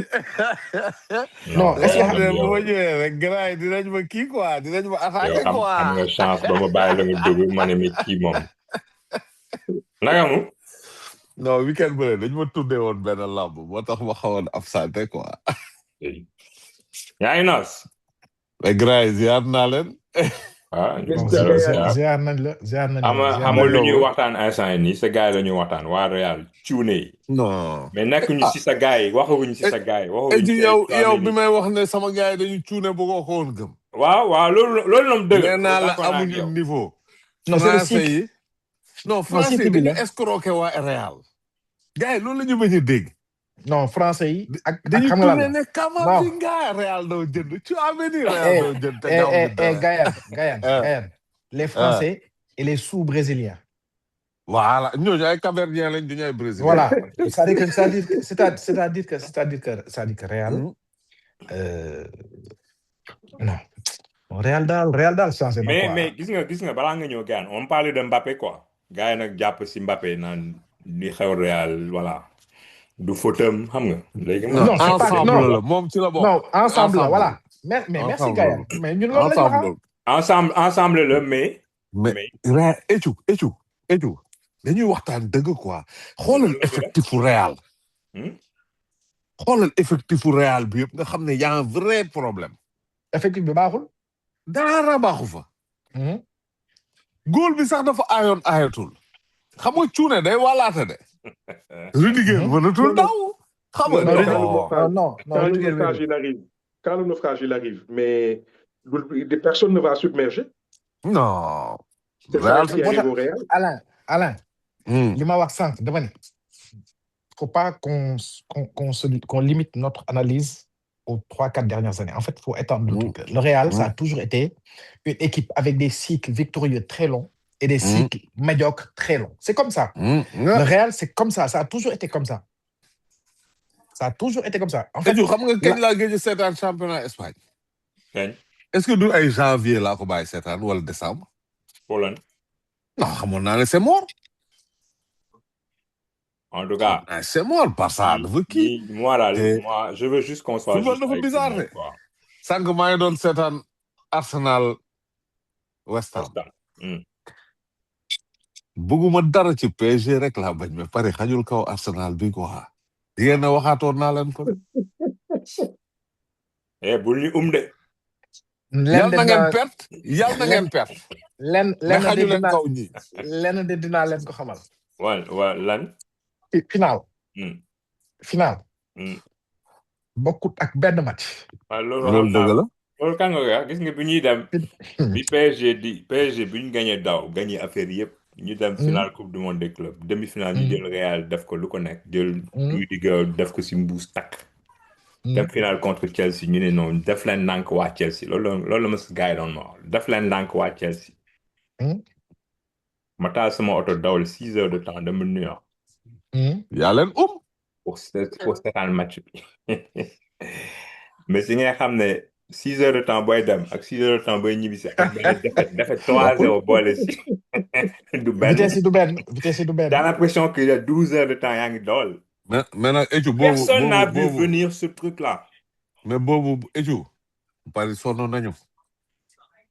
[SPEAKER 2] Non,
[SPEAKER 1] non
[SPEAKER 2] est-ce que
[SPEAKER 4] xam
[SPEAKER 1] Alain
[SPEAKER 4] ne
[SPEAKER 1] Ngom
[SPEAKER 4] bu ma
[SPEAKER 1] yow
[SPEAKER 4] ñëwee rek gars yi dinañ ma kii quoi dinañ ma attaqué
[SPEAKER 1] xam nga
[SPEAKER 4] quoi.
[SPEAKER 1] chance ba ma bàyyi la nga dugg ma ne mi kii moom naka mu.
[SPEAKER 4] Non, weekend bu ne dañ ma tuddee woon benn lamb moo tax ma xawoon absenté quoi.
[SPEAKER 1] yaa ngi noos.
[SPEAKER 4] mais gars yi ziar naa leen.
[SPEAKER 1] ah ñu ngi
[SPEAKER 3] Mr.
[SPEAKER 1] delloo
[SPEAKER 3] Gayane.
[SPEAKER 1] ziar.
[SPEAKER 2] ziar nañ la ziar nañ
[SPEAKER 1] xam
[SPEAKER 2] la
[SPEAKER 1] nga
[SPEAKER 2] ziar
[SPEAKER 1] xam nga
[SPEAKER 2] nañ
[SPEAKER 1] lu
[SPEAKER 2] la.
[SPEAKER 4] naka
[SPEAKER 1] ñuy
[SPEAKER 4] mu.
[SPEAKER 1] waxtaan instant yi nii sa gars yi la ñuy waxtaan waa Real cuune yi
[SPEAKER 4] non.
[SPEAKER 1] mais nekkuñu si sa gars yi waxaguñu si sa gars yi
[SPEAKER 4] et
[SPEAKER 1] waxaguñu
[SPEAKER 4] puis
[SPEAKER 1] si ay
[SPEAKER 4] yow bi
[SPEAKER 1] 3000
[SPEAKER 4] may wax ne sama gars yi dañu cuune bëggoo ko woon gëm.
[SPEAKER 1] waaw loolu noonu dëgg
[SPEAKER 4] nee
[SPEAKER 1] la loolu
[SPEAKER 4] naa la
[SPEAKER 1] d'accord naa ak
[SPEAKER 4] amuñu
[SPEAKER 1] yow.
[SPEAKER 4] niveau.
[SPEAKER 2] Non, c'est le
[SPEAKER 4] français
[SPEAKER 2] cycle.
[SPEAKER 4] yi. non
[SPEAKER 2] Non,
[SPEAKER 4] français yi
[SPEAKER 2] cycle bi
[SPEAKER 4] dañu
[SPEAKER 2] la.
[SPEAKER 4] escroqué waa Real. gars yi loolu la ñu bañ a dégg.
[SPEAKER 2] Non, français yi ak
[SPEAKER 4] dañu
[SPEAKER 2] xam nga lan
[SPEAKER 4] tourné
[SPEAKER 2] la.
[SPEAKER 4] ne
[SPEAKER 2] Non.
[SPEAKER 4] Camavinga Real doo jënd tu as venu Real doo jënd te gaaw ñu dara.
[SPEAKER 2] Gaël. les Français et les sous-brésiliens.
[SPEAKER 4] voilà ñooñu ay Cap-Verdiens lañ duñu ay Brésilien.
[SPEAKER 2] Voilà. C'est-à-dire que Real, non. Real daal changé na quoi.
[SPEAKER 1] mais gis nga balaa nga ñëw gaan on parlait de Mbappé quoi gars yi nag jàpp si Mbappé naan li xew Real voilà du fautam xam nga léegi
[SPEAKER 4] non
[SPEAKER 2] Non, c'est pas
[SPEAKER 4] ensemble
[SPEAKER 2] non,
[SPEAKER 4] la moom ci la bokk.
[SPEAKER 2] non, ensemble la,
[SPEAKER 4] ensemble
[SPEAKER 2] voilà. Mais merci
[SPEAKER 4] ensemble
[SPEAKER 2] Gaël. Mais ñun loolu lañ wax
[SPEAKER 4] ensemble
[SPEAKER 1] ensemble la mais
[SPEAKER 4] mais Etu dañuy waxtaan dëgg quoi xoolal effectifu Real xoolal effectifu Real bi yëpp nga xam ne y a un vrai problème
[SPEAKER 2] effectif bi baaxul.
[SPEAKER 4] dara baaxu fa góol bi sax dafa aayatul xam nga cuune day wàllaate de Rudiger mënatul daw xam nga
[SPEAKER 3] Quand le naufrage il arrive, quand le naufrage il arrive, mais personne ne va submerger.
[SPEAKER 4] non
[SPEAKER 3] C'est ça qui arrive au Real.
[SPEAKER 2] Alain. li ma wax sànq dama ne faut pas qu'on limite notre analyse aux 3-4 dernières années. En fait, il faut étendre le truc. Le Real, ça a toujours été une équipe avec des cycles victorieux très longs et des cycles médiocres très longs. C'est comme ça. Le Real, c'est comme ça. Ça a toujours été comme ça. Ça a toujours été comme ça. En fait,
[SPEAKER 4] xam nga kañ laa gëj a seetaan championnat Espagne. Est-ce que du ay janvier laa ko bàyyi seetaan wala décembre.
[SPEAKER 1] Poland.
[SPEAKER 4] Non xamoon naa ne c'est mort.
[SPEAKER 1] En tout cas,
[SPEAKER 4] c'est mort par ça dafa kii.
[SPEAKER 1] Moi, je veux juste qu'on soit juste
[SPEAKER 4] dafa bizarre de. Sànq maa ngi doon seetaan Arsenal West Ham. bëgguma dara ci PSG rek laa bañ mais pare xajul kaw Arsenal bi quoi. yéen a waxaatoon naa leen ko.
[SPEAKER 1] bul ñu de.
[SPEAKER 4] yal na ngeen perte.
[SPEAKER 2] lenn de dinaa leen ko xamal.
[SPEAKER 1] lan.
[SPEAKER 2] final. bokkut ak benn match.
[SPEAKER 4] loolu dëgg la.
[SPEAKER 1] loolu kan nga gis nga bi ñuy dem. bi PSG bi ñu gagné affaire yëpp. ñu dem final coupe du monde des clubs demi-finale ñu jël Real def ko lu ko nekk jël Rudiger def ko si mbuus takk. dem final contre Chelsea ñu ne noonu def leen ndànk waa Chelsea loolu la ma si gars yi doon ma wax def leen ndànk waa Chelsea. ma taal sama oto dawal 6 heures de temps dem New York.
[SPEAKER 4] yaa leen
[SPEAKER 1] pour seetaan match bi mais si nga xam ne 6 heures de temps booy dem ak 6 heures de temps booy ñibbi si ak defet 3-0 boole si du benn
[SPEAKER 2] vitesse du benn.
[SPEAKER 1] J'ai l'impression qu'il y a 12 heures de temps yaa ngi dawal.
[SPEAKER 4] mais nag Etu
[SPEAKER 1] personne n'a vu venir ce truc là.
[SPEAKER 4] mais boobu Etu bari sonn nañu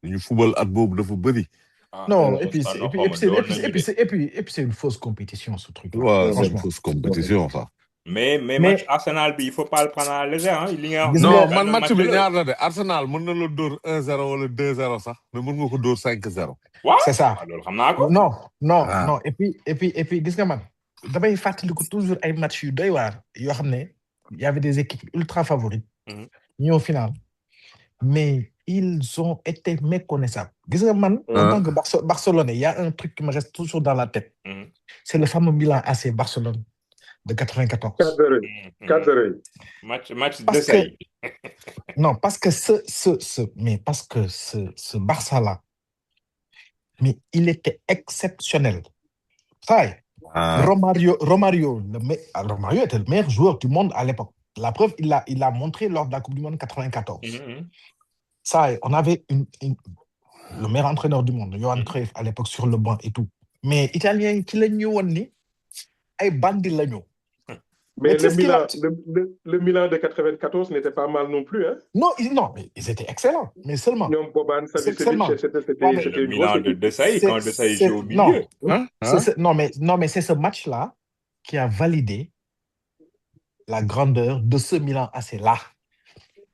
[SPEAKER 4] ñu football at boobu dafa bëri.
[SPEAKER 2] Non, et puis c'est une fausse compétition, ce truc-là.
[SPEAKER 4] Ouais, c'est une fausse compétition, ça.
[SPEAKER 1] Mais match Arsenal, il ne faut pas le prendre à la légère. Hein.
[SPEAKER 4] Non, match bi ñaar la de Arsenal mën na la dóor 1-0 wala 2-0 sax, mais mën nga ko dóor 5-0.
[SPEAKER 2] C'est ça. Non. Et puis gis nga man damay fàttaliku toujours ay match yu doy waar yoo xam ne il y avait des équipes ultra favorites. ñëw au final. Mais ils ont été méconnaissables. Gis nga man en tant que Barcelonais, il y a un truc qui me reste toujours dans la tête. C'est le fameux Milan AC Barcelone de 94.
[SPEAKER 3] 4-0.
[SPEAKER 1] Match de série.
[SPEAKER 2] Non, parce que ce Barça-là, mais il était exceptionnel. Ça, Romario était le meilleur joueur du monde à l'époque. La preuve, il l'a montré lors de la Coupe du Monde 94. Ça, on avait le meilleur entraîneur du monde, Johan Cruyff, à l'époque, sur le banc et tout. Mais Italien, qui l'a mis, ay bandi la ñu.
[SPEAKER 3] Mais le Milan de 94 n'était pas mal non plus, hein?
[SPEAKER 2] Non, mais ils étaient excellents, mais seulement.
[SPEAKER 3] Non, Boban, c'était
[SPEAKER 1] le Milan de Desailly, quand Desailly joue au milieu.
[SPEAKER 2] Non, mais c'est ce match-là qui a validé la grandeur de ce Milan AC-là.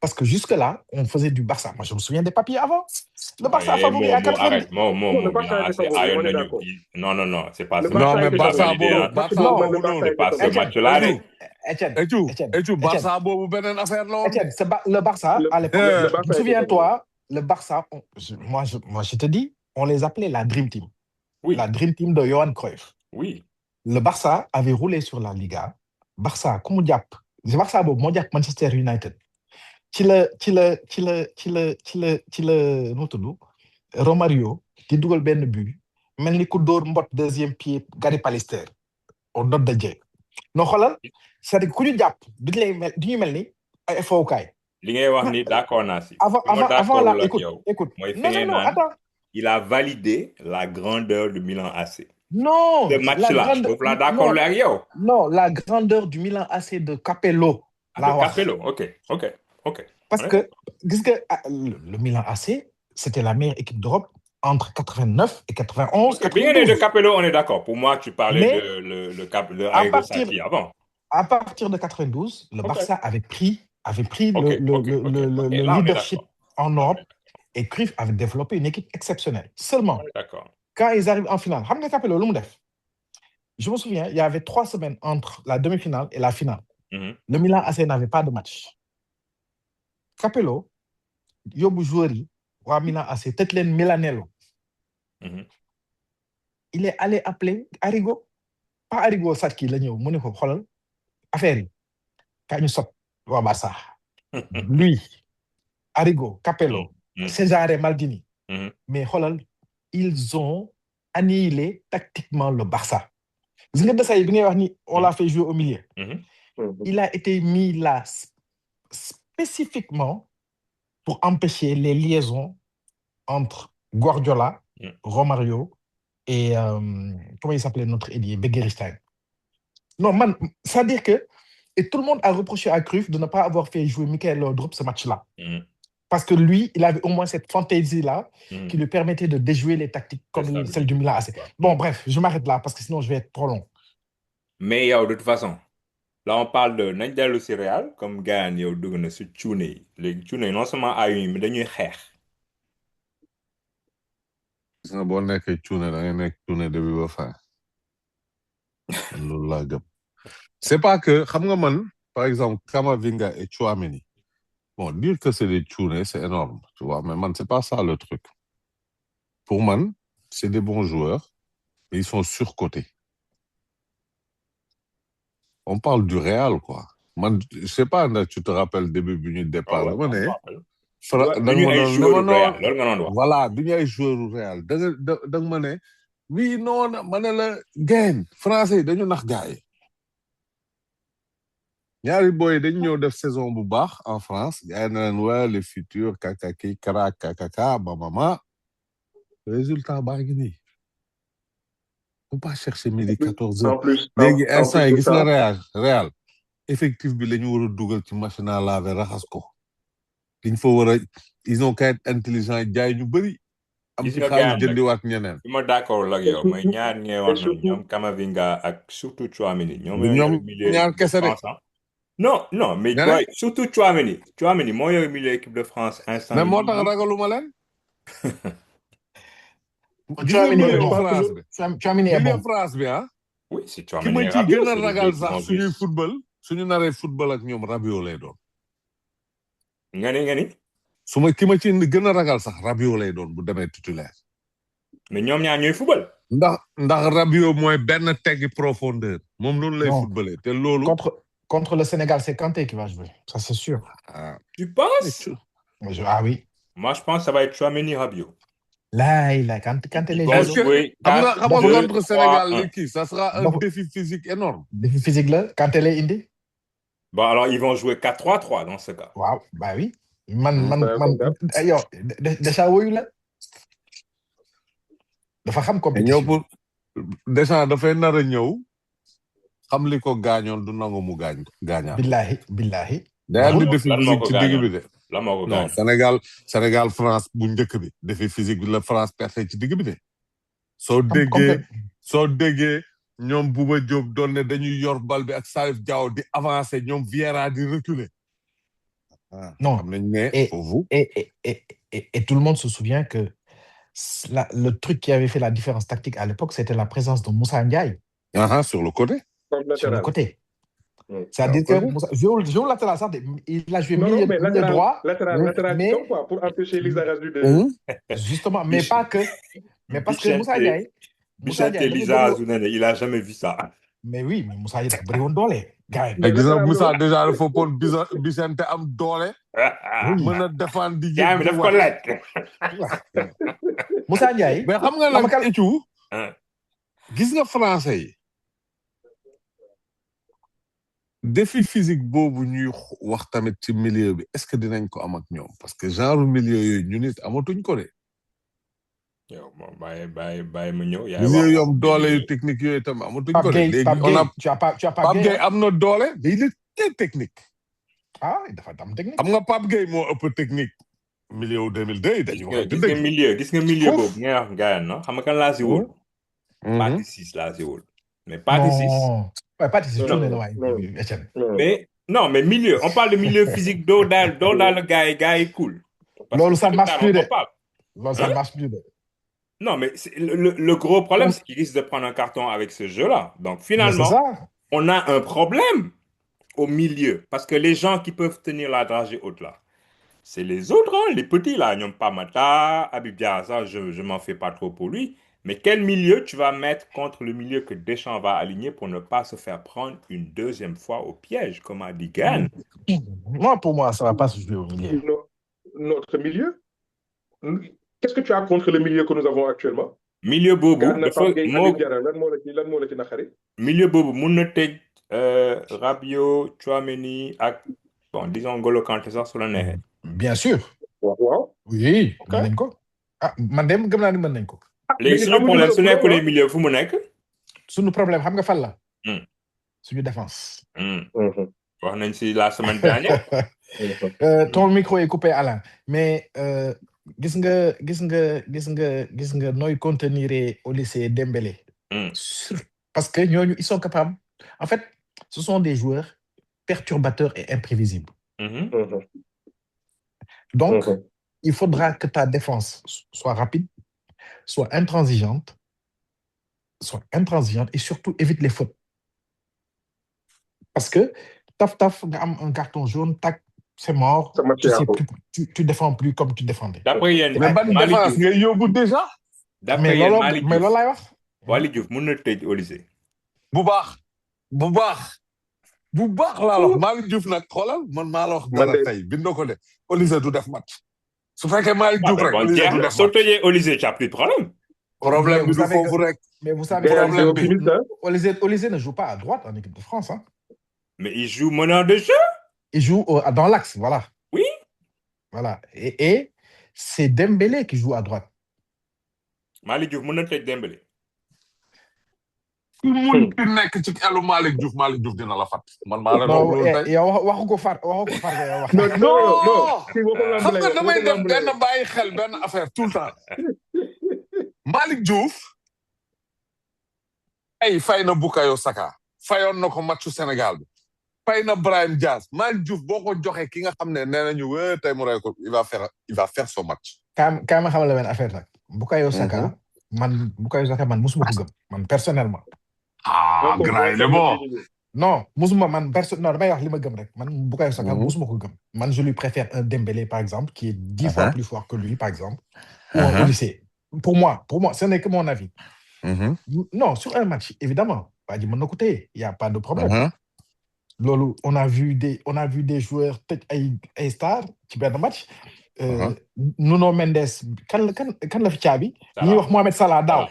[SPEAKER 2] Parce que jusque-là, on faisait du Barça. Moi, je me souviens des papiers avant. Le Barça a favori à 90.
[SPEAKER 1] Arrête, Non, c'est pas ça.
[SPEAKER 4] Non, mais Barça
[SPEAKER 1] c'est pas ce match-là.
[SPEAKER 4] Etienne, Barça boobu beneen affaire la woon.
[SPEAKER 2] Etienne, le Barça, à l'époque, souviens-toi, le Barça, moi, je te dis, on les appelait la Dream Team.
[SPEAKER 1] Oui.
[SPEAKER 2] La Dream Team de Johan Cruyff.
[SPEAKER 1] Oui.
[SPEAKER 2] Le Barça avait roulé sur la Liga. Barça, comme le Barça, Manchester United. Ci la Romario di dugal benn but mel ni ku dóor mbot deuxième pied Gary Pallister au dot de Dieu non xoolal c'est-à-dire ku ñu jàpp duñu mel ni ay fowukaay
[SPEAKER 1] li ngay wax ni d'accord naa si.
[SPEAKER 2] avant
[SPEAKER 1] Fi ma
[SPEAKER 2] avant
[SPEAKER 1] d'accord
[SPEAKER 2] là
[SPEAKER 1] ak
[SPEAKER 2] écoute
[SPEAKER 1] yow mooy fi
[SPEAKER 2] non
[SPEAKER 1] ngay naan
[SPEAKER 2] attends
[SPEAKER 1] il a validé la grandeur du Milan AC.
[SPEAKER 2] non
[SPEAKER 1] Ce match-là foofu laa d'accord ak yow.
[SPEAKER 2] non la grandeur du Milan AC de Capello
[SPEAKER 1] de Capello, ok.
[SPEAKER 2] Parce que, le Milan AC, c'était la meilleure équipe d'Europe entre 89 et 91,
[SPEAKER 1] okay. Bien
[SPEAKER 2] 92.
[SPEAKER 1] de Capello, on est d'accord. Pour moi, tu parlais de Arrigo Sacchi avant.
[SPEAKER 2] À partir de 92, le Barça avait pris le leadership en Europe et Cruyff avait développé une équipe exceptionnelle. Seulement, quand ils arrivent en finale, Capello, je me souviens, il y avait 3 semaines entre la demi-finale et la finale. Le Milan AC n'avait pas de match. Capello, yóbbu joueur yi waa Milan AC tëj leen Milanello. Il est allé appeler Arrigo, pas Arrigo Sacchi la ñëw mu ne ko xoolal affaire yi ka ñu sot waa Barça. Lui, Arrigo, Capello, Cesare Maldini. Mais xoolal, ils ont annihilé tactiquement le Barça. Gis nga Desailly bi ngay wax ni on l'a fait jouer au milieu. Il a été mis là spécifiquement pour empêcher les liaisons entre Guardiola, Romario et comment il s'appelait notre ailier, Begiristain. Non, man, c'est-à-dire que et tout le monde a reproché à Cruyff de ne pas avoir fait jouer Michael Laudrup ce match-là. Parce que lui, il avait au moins cette fantaisie-là qui lui permettait de déjouer les tactiques comme celle du Milan AC. Bon, bref, je m'arrête là parce que sinon je vais être trop long.
[SPEAKER 1] Mais de toute façon, là on parle de nañ dellu si Real comme gars yi yow dugg na si cuune yi léegi cuune yi non seulement ayuñu mais dañuy xeex.
[SPEAKER 4] gis nga boo nekkee cuune da ngay nekk cuune début ba fin loolu laa gëm. C'est pas que xam nga man par exemple Camavinga et Tchouaméni bon dire que c'est des cuune c'est énorme tu vois mais man c'est pas ça le truc. Pour man c'est des bons joueurs mais ils sont surcotés. On parle du Real, quoi. Man, je sais pas, tu te rappelles début du départ. Voilà, du ñuy joueur du Real. Da nga ma ne oui non ma ne la gain français yi dañu nax gars yi. Ñaari boy dañu ñëw def saison bu baax en France. Gars yi ne leen waa les futurs kakaki kara kakaka mama. Résultat baa ngi nii. Faut pas chercher midi 14 heures. Léegi instant yi gis nga Real effectif bi la ñu war a dugal ci machine à laver raxas ko. Liñ fa war a ils ont qu'à être intelligents jaay ñu bëri. Am ci xaalis jëndiwaat ñeneen.
[SPEAKER 1] Bi ma d'accord ak yow mais ñaar ñee wax na ñoom Camavinga ak surtout Tchouaméni.
[SPEAKER 4] ñoom ñaar kese rek.
[SPEAKER 1] Non mais boy surtout Tchouaméni moo yor milieu équipe de France instant.
[SPEAKER 4] Mais moo tax ragaluma leen.
[SPEAKER 2] Tchouaméni est bon.
[SPEAKER 4] France bi ah.
[SPEAKER 1] Oui, c'est Tchouaméni.
[SPEAKER 4] Ki ma ci gën a ragal sax suñuy football suñu naree football ak ñoom Rabiot lay doon.
[SPEAKER 1] nga ni.
[SPEAKER 4] Ki ma ci gën a ragal sax Rabiot lay doon bu demee titulaire.
[SPEAKER 1] Mais ñoom ñaar ñooy football.
[SPEAKER 4] ndax Rabiot mooy benn teggi profondeur. moom noonu lay footballer te loolu.
[SPEAKER 2] Contre le Sénégal, c'est Kanté qui va jouer. Ça, c'est sûr.
[SPEAKER 1] Tu penses?
[SPEAKER 2] Ah oui.
[SPEAKER 1] Moi, je pense que ça va être Tchouaméni Rabiot.
[SPEAKER 2] Là, quand elle est
[SPEAKER 1] jouée.
[SPEAKER 4] Contre Sénégal, ça sera un défi physique énorme.
[SPEAKER 2] Défi physique là, quand elle est indie.
[SPEAKER 1] Bon, alors ils vont jouer 4-3-3 dans ce cas.
[SPEAKER 2] Wow, bah oui. Yo, déjà où là? Dafa xam compétition.
[SPEAKER 4] Déjà dafay nar a ñëw. Xam li ko gaañoon du nangu mu gaañaat.
[SPEAKER 2] Billahi.
[SPEAKER 4] Day di défi physique ci digg bi de.
[SPEAKER 1] La moo ko
[SPEAKER 4] non Sénégal France bu njëkk bi défi physique bi la France perte ci digg bi de. Soo déggee ñoom Bouba Diop doon ne dañuy yor bal bi ak Salif Diao di avancer ñoom Vieira di reculer.
[SPEAKER 2] Non.
[SPEAKER 4] Xam nañ ne foofu.
[SPEAKER 2] Et tout le monde se souvient que le truc qui avait fait la différence tactique à l'époque, c'était la présence de Moussa Ndiaye.
[SPEAKER 4] Sur le côté.
[SPEAKER 2] Sur le côté. C'est-à-dire que Joe latéral, il a joué milieu droit.
[SPEAKER 3] Latéral,
[SPEAKER 2] mais
[SPEAKER 3] quoi, pour empêcher Lisa Razou de...
[SPEAKER 2] Justement, mais pas que... Mais parce que Moussa Ndiaye...
[SPEAKER 1] Bichette et Lisa Razou, il n'a jamais vu ça.
[SPEAKER 2] Mais oui, mais Moussa Ndiaye, c'est Briondole.
[SPEAKER 4] Exemple, Moussa, déjà, il faut pour Bichette am doole. Mën a défendre di
[SPEAKER 1] mais daf ko laaj.
[SPEAKER 2] Moussa Ndiaye.
[SPEAKER 4] mais xam nga
[SPEAKER 2] xam nga
[SPEAKER 4] nag
[SPEAKER 2] kan-
[SPEAKER 4] Étiou
[SPEAKER 1] Hein.
[SPEAKER 4] gis nga français yi défi physique boobu ñuy wax tamit ci milieu bi est-ce que dinañ ko am ak ñoom parce que genre milieu yooyu ñu nit amatuñ ko de
[SPEAKER 1] yow moom bàyyi ma ñëw. yaay
[SPEAKER 4] milieu
[SPEAKER 1] wax
[SPEAKER 4] yom doole yu
[SPEAKER 1] milieu.
[SPEAKER 4] technique yooyu tam amatuñ
[SPEAKER 2] Pape
[SPEAKER 4] ko de
[SPEAKER 2] Gueye,
[SPEAKER 4] léegi
[SPEAKER 2] Pape
[SPEAKER 4] on a
[SPEAKER 2] Gueye, tu as Pape
[SPEAKER 4] Pape
[SPEAKER 2] Gueye.
[SPEAKER 4] Gueye am na doole mais il est très technique
[SPEAKER 2] Ah, dafa am technique.
[SPEAKER 4] xam nga Pape Gueye moo ëpp technique milieu 2002 yi dañu wax
[SPEAKER 1] gis nga milieu
[SPEAKER 2] Foofu.
[SPEAKER 1] boobu ngay wax gars non xam nga kan laa si wóol. Partie 6 laa si wóol. mais partie 6.
[SPEAKER 2] Non. Ouais, Partie 6,
[SPEAKER 3] Non,
[SPEAKER 2] tourne là,
[SPEAKER 3] non.
[SPEAKER 2] Etienne.
[SPEAKER 1] Mais non, mais milieu, on parle de milieu physique d'eau dans le gars est cool. Parce
[SPEAKER 2] Lolo,
[SPEAKER 1] que
[SPEAKER 2] ça
[SPEAKER 1] c'est
[SPEAKER 2] marche
[SPEAKER 1] le
[SPEAKER 2] plus,
[SPEAKER 1] talent
[SPEAKER 2] de.
[SPEAKER 1] qu'on parle.
[SPEAKER 2] Là, ça
[SPEAKER 1] Hein?
[SPEAKER 2] marche plus.
[SPEAKER 1] Non, mais le gros problème, c'est qu'il risque de prendre un carton avec ce jeu-là. Donc
[SPEAKER 2] Mais c'est
[SPEAKER 1] finalement,
[SPEAKER 2] ça.
[SPEAKER 1] on a un problème au milieu. Parce que les gens qui peuvent tenir la dragée haute là, c'est les autres, hein, les petits là. N'ont pas Mata, Habib Diarra, ça, je m'en fais pas trop pour lui. Mais quel milieu tu vas mettre contre le milieu que Deschamps va aligner pour ne pas se faire prendre une deuxième fois au piège, comme a dit Gann?
[SPEAKER 2] Moi, pour moi, ça va pas se jouer au milieu.
[SPEAKER 3] Notre milieu? Qu'est-ce que tu as contre le milieu que nous avons actuellement?
[SPEAKER 1] Milieu boobu
[SPEAKER 3] Gana
[SPEAKER 1] dafa
[SPEAKER 3] Pape Gueye,
[SPEAKER 1] moo
[SPEAKER 3] Habib Diarra, lan moo la ci naqari?
[SPEAKER 1] milieu boobu mun na tëj Rabiot Tchouaméni ak bon disons N'Golo Kanté sax su la neexee.
[SPEAKER 2] Bien sûr.
[SPEAKER 3] Waaw.
[SPEAKER 2] Oui,
[SPEAKER 3] Ok.
[SPEAKER 2] mën nañ ko. Ah, man dem gëm naa ni mën nañ ko.
[SPEAKER 1] léegi suñu problème su nekkulee milieu fu mu nekk.
[SPEAKER 2] Suñu problème, xam nga fan la?
[SPEAKER 1] Hmm.
[SPEAKER 2] Suñu défense.
[SPEAKER 1] Wax nañ si la semaine dernière.
[SPEAKER 2] Ton micro est coupé, Alain. Mais gis nga nooy contenir au lycée Dembélé. Parce que ñooñu, ils sont capables. En fait, ce sont des joueurs perturbateurs et imprévisibles. Donc, il faudra que ta défense soit rapide, soit intransigeante et surtout évite les fautes. Parce que taf, nga am un carton jaune, tac, c'est mort.
[SPEAKER 3] Ça marche pas.
[SPEAKER 2] Tu défends plus comme tu défendais.
[SPEAKER 1] D'après yéen
[SPEAKER 4] mais ban défense ngay yóbbu déjà
[SPEAKER 1] d'après yéen Malick
[SPEAKER 2] mais loolu laay wax.
[SPEAKER 1] Malick Diouf mun na tëj au lycée.
[SPEAKER 4] bu baax laa wax Malick Diouf nag xoolal man maa la wax dara tey bindoo ko de Olysée du def match su fekkee Malick Diouf rek Olysée du def
[SPEAKER 1] soo
[SPEAKER 4] match
[SPEAKER 1] tëjee au lycée tu as plus de problème.
[SPEAKER 4] bi du foofu rek
[SPEAKER 2] Mais vous savez,
[SPEAKER 4] problème bi
[SPEAKER 2] Olysée ne joue pas à droite en équipe de France. Hein.
[SPEAKER 1] Mais il joue meneur de jeu.
[SPEAKER 2] Il joue dans l'axe, voilà.
[SPEAKER 1] Oui.
[SPEAKER 2] Voilà. Et c'est Dembélé qui joue à droite.
[SPEAKER 1] Malick Diouf mun na tëj Dembélé.
[SPEAKER 4] ku mun ki nekk ci elu Malick Diouf dina la fat man maa la loolu tey
[SPEAKER 2] yow waxu ko far nga wax.
[SPEAKER 4] non xam nga damay dem benn bàyyi xel benn affaire tout le temps Malick Diouf ay fay na Bukayo Saka fayoon na ko matchu Sénégal bi fay na Brahim Diaz Malick Diouf boo ko joxe ki nga xam ne nee nañu tey mu rey ko il va faire son match
[SPEAKER 2] Kaay ma xamal la benn affaire nag Bukayo Saka man musuma ko gëm man personnellement.
[SPEAKER 4] grand il est bon.
[SPEAKER 2] Non musuma man non damay wax li ma gëm rek man Bukayo Saka musuma ko gëm man je lui préfère un Dembélé par exemple qui est 10 fois plus fort que lui par exemple. Ou un Olysée. Pour moi ce n'est que mon avis. Non sur un match évidemment pas di mën na ko téye y a pas de problème. Loolu on a vu des joueurs tëj ay stars ci benn match. Nuno Mendes kan la fi caabi. ñuy wax Mohamed Salah daaw.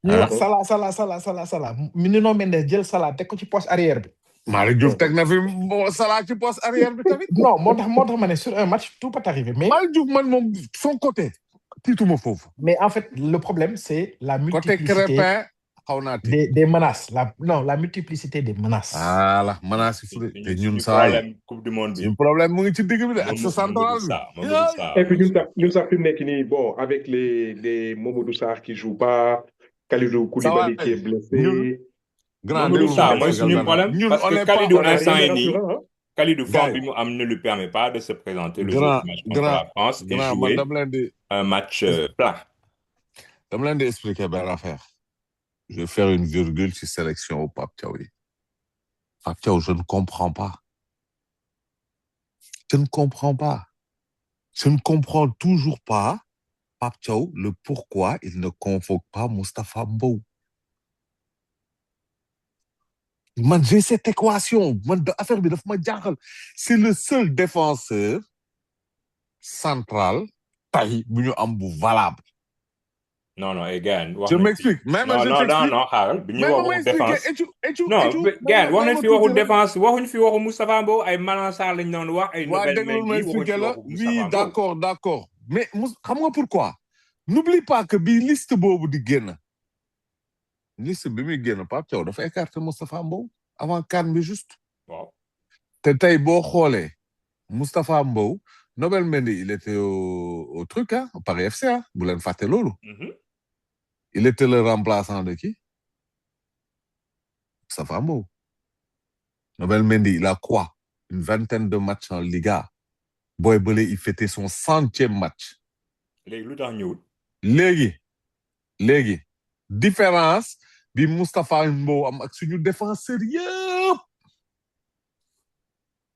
[SPEAKER 2] ñuy wax Salah. Nuno Mendes jël Salah teg ko ci poste arrière bi.
[SPEAKER 4] Malick Diouf teg na fi Salah ci poste arrière bi tamit.
[SPEAKER 2] Non moo tax ma ne sur un match tout peut arriver. Mais
[SPEAKER 4] Malick Diouf man moom son côté tiituma foofu.
[SPEAKER 2] Mais en fait le problème c'est la multiplicité.
[SPEAKER 4] Côté Crépin xaw naa
[SPEAKER 2] des menaces la multiplicité des menaces.
[SPEAKER 4] voilà menaces yi te ñun
[SPEAKER 1] problème coupe du monde bi.
[SPEAKER 4] un problème mu ngi ci digg bi de axe central bi.
[SPEAKER 3] Et puis ñun sax fi mu nekk nii bon avec les Mamadou Sarr qui joue pas Kalidou Koulibaly qui est blessé.
[SPEAKER 1] Mamadou Sarr mooy suñu problème parce que Kalidou instant yi nii Kalidou forme bi mu am ne lui permet pas de se présenter le jour du match contre la France et jouer un match plein.
[SPEAKER 4] dama leen di expliquer benn affaire. Je vais faire une virgule sur sélection au Pape Thiaw. Pape Thiaw, je ne comprends pas. Je ne comprends toujours pas, Pape Thiaw, le pourquoi il ne convoque pas Moustapha Mbow. Man, j'ai cette équation. Man, affaire bi daf ma jaaxal. C'est le seul défenseur central tay bu ñu am bu valable.
[SPEAKER 1] non non gars wax
[SPEAKER 4] Je
[SPEAKER 1] nañ fi
[SPEAKER 4] m'explique. Même
[SPEAKER 1] non
[SPEAKER 4] je
[SPEAKER 1] non non
[SPEAKER 4] t'explique.
[SPEAKER 1] non xaaral bi ñuy
[SPEAKER 4] Même
[SPEAKER 1] wax
[SPEAKER 4] ma
[SPEAKER 1] waxu
[SPEAKER 4] expliquer.
[SPEAKER 1] défense non
[SPEAKER 4] Étu.
[SPEAKER 1] gars wax
[SPEAKER 4] Même
[SPEAKER 1] nañ
[SPEAKER 4] ma
[SPEAKER 1] fi waxu
[SPEAKER 4] tuuti rek.
[SPEAKER 1] défense waxuñ fi waxu Moustapha Mbow ay Malang Sarr lañ doon wax ay
[SPEAKER 4] Waa
[SPEAKER 1] Nobel
[SPEAKER 4] déglul ma
[SPEAKER 1] Mendy waxuñ
[SPEAKER 4] expliquer
[SPEAKER 1] fi
[SPEAKER 4] la.
[SPEAKER 1] waxu
[SPEAKER 4] Oui,
[SPEAKER 1] Moustapha Mbow.
[SPEAKER 4] d'accord. Mais xam nga pourquoi? N'oublie pas que bi liste boobu di génn. Liste bi muy génn Pape Thiaw dafa écarter Moustapha Mbow avant CAN bi juste.
[SPEAKER 1] waaw
[SPEAKER 4] te tey boo xoolee Moustapha Mbow Nobel Mendy il était au truc au Paris FC bu leen fàtte loolu. Il était le remplaçant de qui? Moustapha Mbow. Nobel Mendy il a quoi? Une vingtaine de matchs en Liga. Boy Bële il fêtait son 100e match.
[SPEAKER 1] léegi lu tax ñëwul.
[SPEAKER 4] léegi différence bi Moustapha Mbow am ak suñu défenseur yëpp.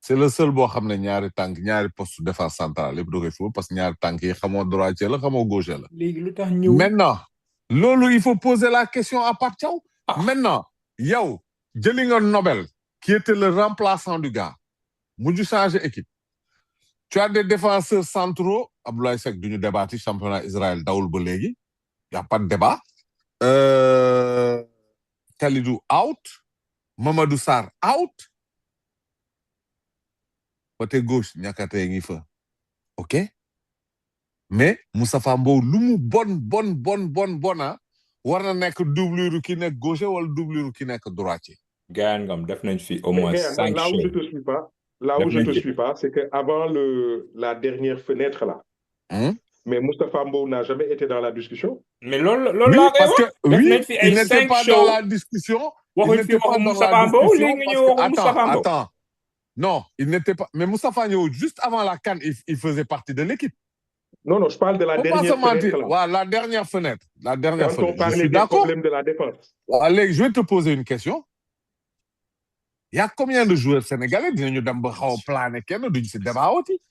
[SPEAKER 4] C'est le seul boo xam ne ñaari poste défense centrale yëpp da koy foofu parce que ñaari tànk yi xamoo droitier la xamoo gaucher la.
[SPEAKER 1] léegi lu tax ñëwul.
[SPEAKER 4] Maintenant loolu il faut poser la question à Pape Thiaw. Maintenant yow jëli nga Nobel qui était le remplaçant du gars mujj changer équipe. Tu as des défenseurs centraux Abdoulaye Seck duñu débattre championnat Israël dawul ba léegi y a pas de débat. Kalidou out Mamadou Sarr out. Côté gauche Niakhaté ngi fa ok mais Moustapha Mbow lu mu bon war na nekk doublure ki nekk gaucher wala doublure ki nekk droitier.
[SPEAKER 1] Gars ngam def nañ fi au moins 5
[SPEAKER 3] là où je te suis pas c'est que avant la dernière fenêtre là. Mais Moustapha Mbow n'a jamais été dans la discussion.
[SPEAKER 1] mais loolu
[SPEAKER 4] oui, parce que oui il n'était pas dans la
[SPEAKER 1] discussion.
[SPEAKER 4] waxuñ fi waxu Moustapha Mbow léegi nga ñëw waxu Moustapha Mbow. Attends. Non, il n'était pas. Mais Moustapha Niou, juste avant la CAN, il faisait partie de l'équipe.
[SPEAKER 3] Non, je parle de la dernière fenêtre.
[SPEAKER 4] Ouais, la dernière fenêtre.
[SPEAKER 3] Quand on parlait des problèmes de la défense.
[SPEAKER 4] Allez, je vais te poser une question. Il y a combien de joueurs sénégalais qui ont plané ce débat aussi?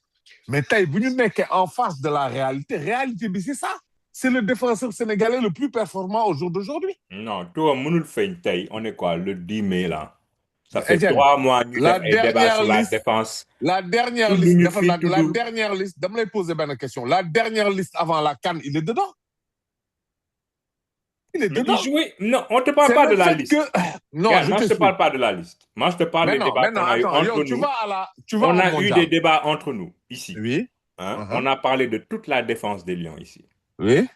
[SPEAKER 4] Mais taille, vous n'êtes en face de la réalité. Réalité, c'est ça. C'est le défenseur sénégalais le plus performant au jour d'aujourd'hui.
[SPEAKER 1] Non, toi, on est quoi, le 10 mai là? Ça fait
[SPEAKER 4] Etienne,
[SPEAKER 1] 3 mois que nous avons un débat sur la défense.
[SPEAKER 4] La dernière liste, je me poser une question. La dernière liste avant la CAN, il est dedans. Il est dedans.
[SPEAKER 1] Non, on ne te parle pas de la liste.
[SPEAKER 4] Non,
[SPEAKER 1] moi, je ne te parle pas de la liste. Moi, je te parle des débats qu'on a eu entre nous. On a eu des débats entre nous, ici.
[SPEAKER 4] Oui.
[SPEAKER 1] On a parlé de toute la défense des Lions, ici.
[SPEAKER 4] Oui.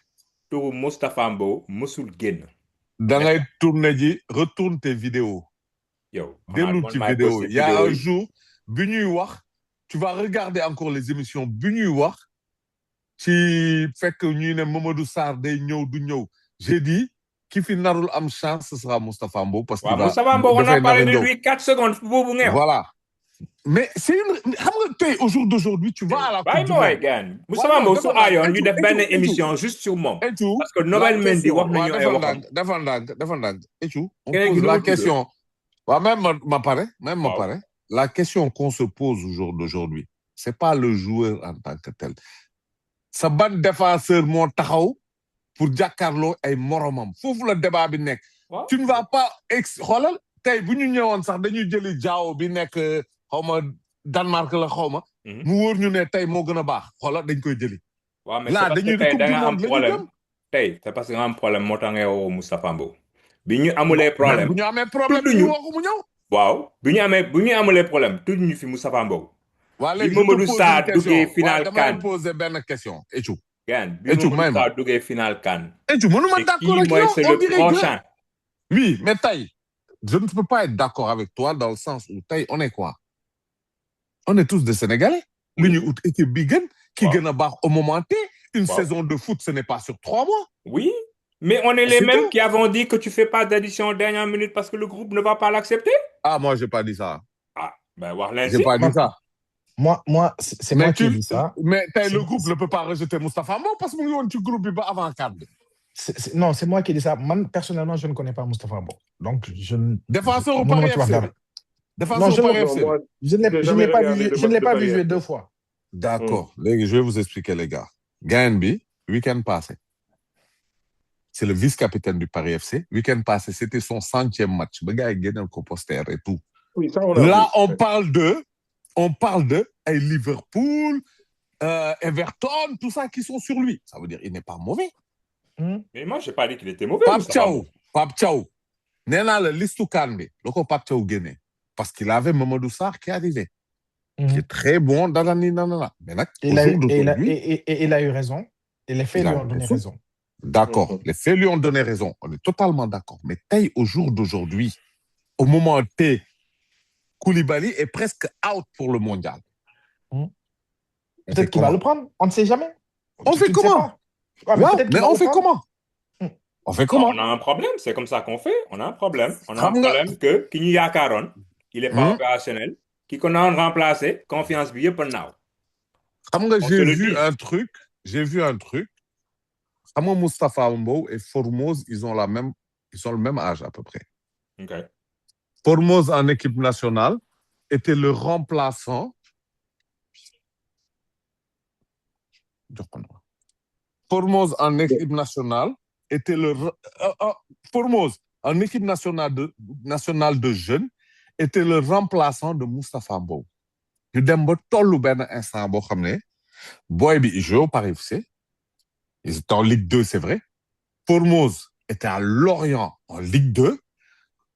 [SPEAKER 1] Pour Moustapha Mbow, Moussoul Guen.
[SPEAKER 4] Retourne tes vidéos.
[SPEAKER 1] Yo,
[SPEAKER 4] vidéo. Il y a un jour, tu vas regarder encore les émissions qui fait que nous ne Mamadou Sarr day ñëw du ñëw. J'ai dit qui fi narul am chance ce sera Moustapha Mbow parce que
[SPEAKER 1] Moustapha Mbow on a parlé de lui 4 secondes
[SPEAKER 4] voilà. Mais c'est une au jour d'aujourd'hui tu vas à la Coupe du Monde.
[SPEAKER 1] Moustapha Mbow su ayoon ñu def benn émission juste sur moom. Parce que Nobel Mendy wax nañu ay waxam.
[SPEAKER 4] Defal on pose la question. Même ma paraît. La question qu'on se pose au jour d'aujourd'hui, c'est pas le joueur en tant que tel. Sa ban défenseur moo taxaw pour jàkkaarloo ay moromam foofu la débat bi nekk. Tu ne vas pas xoolal tey bu ñu ñëwoon sax dañuy jëli Diao bi nekk xawma Danemark la xawma. mu wóor ñu ne tey moo gën a baax xoolal dañ koy jëli.
[SPEAKER 1] waaw mais c'est parce que tey da nga am problème tey c'est parce que nga am problème moo tax ngay woo Moustapha Mbow. bi ñu amulee problème
[SPEAKER 4] bu ñu amee problème ñu waxu mu ñëw.
[SPEAKER 1] waaw bu ñu amulee problème tudd ñu fi Moustapha Mbow.
[SPEAKER 4] waa léegi
[SPEAKER 1] Mamadou Sarr duggee final CAN
[SPEAKER 4] damay poser benn question Ethiou.
[SPEAKER 1] bi Mamadou Sarr duggee final CAN.
[SPEAKER 4] Ethiou mënuma d'accord avec
[SPEAKER 1] yow c'est le prochain.
[SPEAKER 4] Oui, mais taille, je ne peux pas être d'accord avec toi dans le sens où taille, on est quoi? On est tous des Sénégalais. L'Union équipe big qui gagne au moment T. Une saison de foot, ce n'est pas sur 3 mois.
[SPEAKER 1] Oui. Mais on est les mêmes qui avons dit que tu fais pas d'addition en dernière minute parce que le groupe ne va pas l'accepter.
[SPEAKER 4] Ah, moi, j'ai pas dit ça.
[SPEAKER 1] Ah, ben, voir l'insi.
[SPEAKER 4] J'ai pas dit ça.
[SPEAKER 2] Moi, c'est moi qui dis ça.
[SPEAKER 4] Mais le groupe ne peut pas rejeter Moustapha Mbow parce que nous, tu groupe avant 4.
[SPEAKER 2] Non, c'est moi qui dis ça. Moi, personnellement, je ne connais pas Moustapha Mbow. Donc, je ne...
[SPEAKER 4] Défenseur au Paris FC.
[SPEAKER 2] Défenseur au Paris FC. Je ne l'ai pas vu jouer 2 fois.
[SPEAKER 4] D'accord. Je vais vous expliquer, les gars. Gaënbi, week-end passé. C'est le vice-capitaine du Paris FC. Week-end passé, c'était son 100e match. Le gars, il gagne le poster et tout.
[SPEAKER 3] Oui, ça,
[SPEAKER 4] on parle de Liverpool, Everton, tout ça qui sont sur lui. Ça veut dire qu'il n'est pas mauvais.
[SPEAKER 1] Mais moi, je n'ai pas dit qu'il était mauvais,
[SPEAKER 4] Pape
[SPEAKER 1] Moustapha
[SPEAKER 4] Thiaw,
[SPEAKER 1] Mbou.
[SPEAKER 4] Pape Thiaw. nee naa la listu CAN bi la ko Pape Thiaw génne parce qu'il avait Mamadou Sarr qui arrivait qui est très bon danani nanana mais nag au jour d'aujourd'hui
[SPEAKER 2] Et il a eu raison. Et les faits
[SPEAKER 4] il
[SPEAKER 2] lui
[SPEAKER 4] a
[SPEAKER 2] ont
[SPEAKER 4] eu
[SPEAKER 2] donné
[SPEAKER 4] raison.
[SPEAKER 2] raison.
[SPEAKER 4] D'accord, les faits lui ont donné raison. On est totalement d'accord. Mais tey au jour d'aujourd'hui, au moment T, Koulibaly est presque out pour le mondial. On
[SPEAKER 2] Peut-être
[SPEAKER 4] fait
[SPEAKER 2] qu'il va
[SPEAKER 4] comment?
[SPEAKER 2] le prendre. On ne sait jamais.
[SPEAKER 4] On fait
[SPEAKER 2] Tu ne sais
[SPEAKER 4] comment?
[SPEAKER 2] pas. Ouais, mais
[SPEAKER 4] Waaw,
[SPEAKER 2] peut-être qu'il
[SPEAKER 4] mais
[SPEAKER 2] va
[SPEAKER 4] on
[SPEAKER 2] le
[SPEAKER 4] fait
[SPEAKER 2] prendre.
[SPEAKER 4] comment? On fait comment?
[SPEAKER 1] On a un problème, c'est comme ça qu'on fait. On a un problème. On a un
[SPEAKER 4] Xam nga
[SPEAKER 1] problème que ki ñu yaakaaroon, il n'est pas opérationnel. Ki ko naan remplacé, confiance bi yëpp a naaw.
[SPEAKER 4] xam nga
[SPEAKER 1] On se le dit.
[SPEAKER 4] j'ai vu un truc. Xam nga Moustapha Mbow et Formose, ils ont le même âge à peu près.
[SPEAKER 1] OK.
[SPEAKER 4] Formose en équipe nationale était le remplaçant. Formose en équipe nationale était Formose en équipe nationale de jeunes était le remplaçant de Moustapha Mbow. ñu dem ba tollu benn instant boo xam ne boy bi il jouait au Paris FC. Ils étaient en Ligue 2, c'est vrai. Formose était à Lorient en Ligue 2.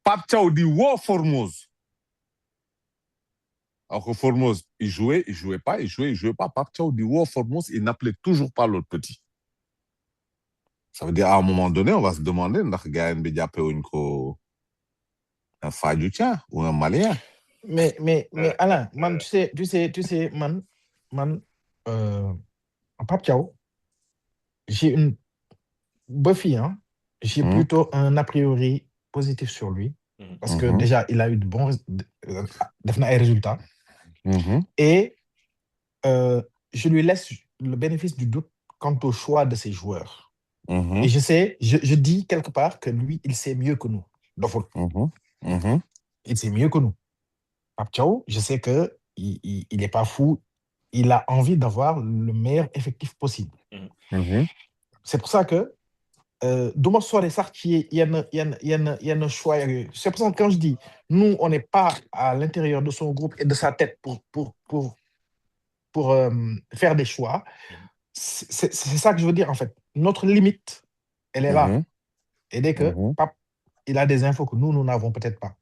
[SPEAKER 4] Pape Thiaw dit wow Formose. Alors que Formose, il jouait pas. Pape Thiaw dit wow Formose, il n'appelait toujours pas l'autre petit. Ça veut dire à un moment donné, on va se demander ndax gars bi jàppee wuñ ko un Fadioutien ou un Malien.
[SPEAKER 2] Mais Alain, man, tu sais, man, Pape Thiaw, j'ai une Buffy, hein. J'ai plutôt un a priori positif sur lui. Parce que déjà, il a eu de bons résultats. Et je lui laisse le bénéfice du doute quant au choix de ses joueurs. Et je dis quelque part que lui, il sait mieux que nous. Il sait mieux que nous. Pape Thiaw, je sais que il n'est pas fou. Il a envie d'avoir le meilleur effectif possible. C'est pour ça que duma sore sax ci yenn choix yooyu. C'est pour ça que quand je dis nous on n'est pas à l'intérieur de son groupe et de sa tête pour faire des choix, c'est ça que je veux dire en fait. Notre limite, elle est là. Et dès que Pape, il a des infos que nous n'avons peut-être pas,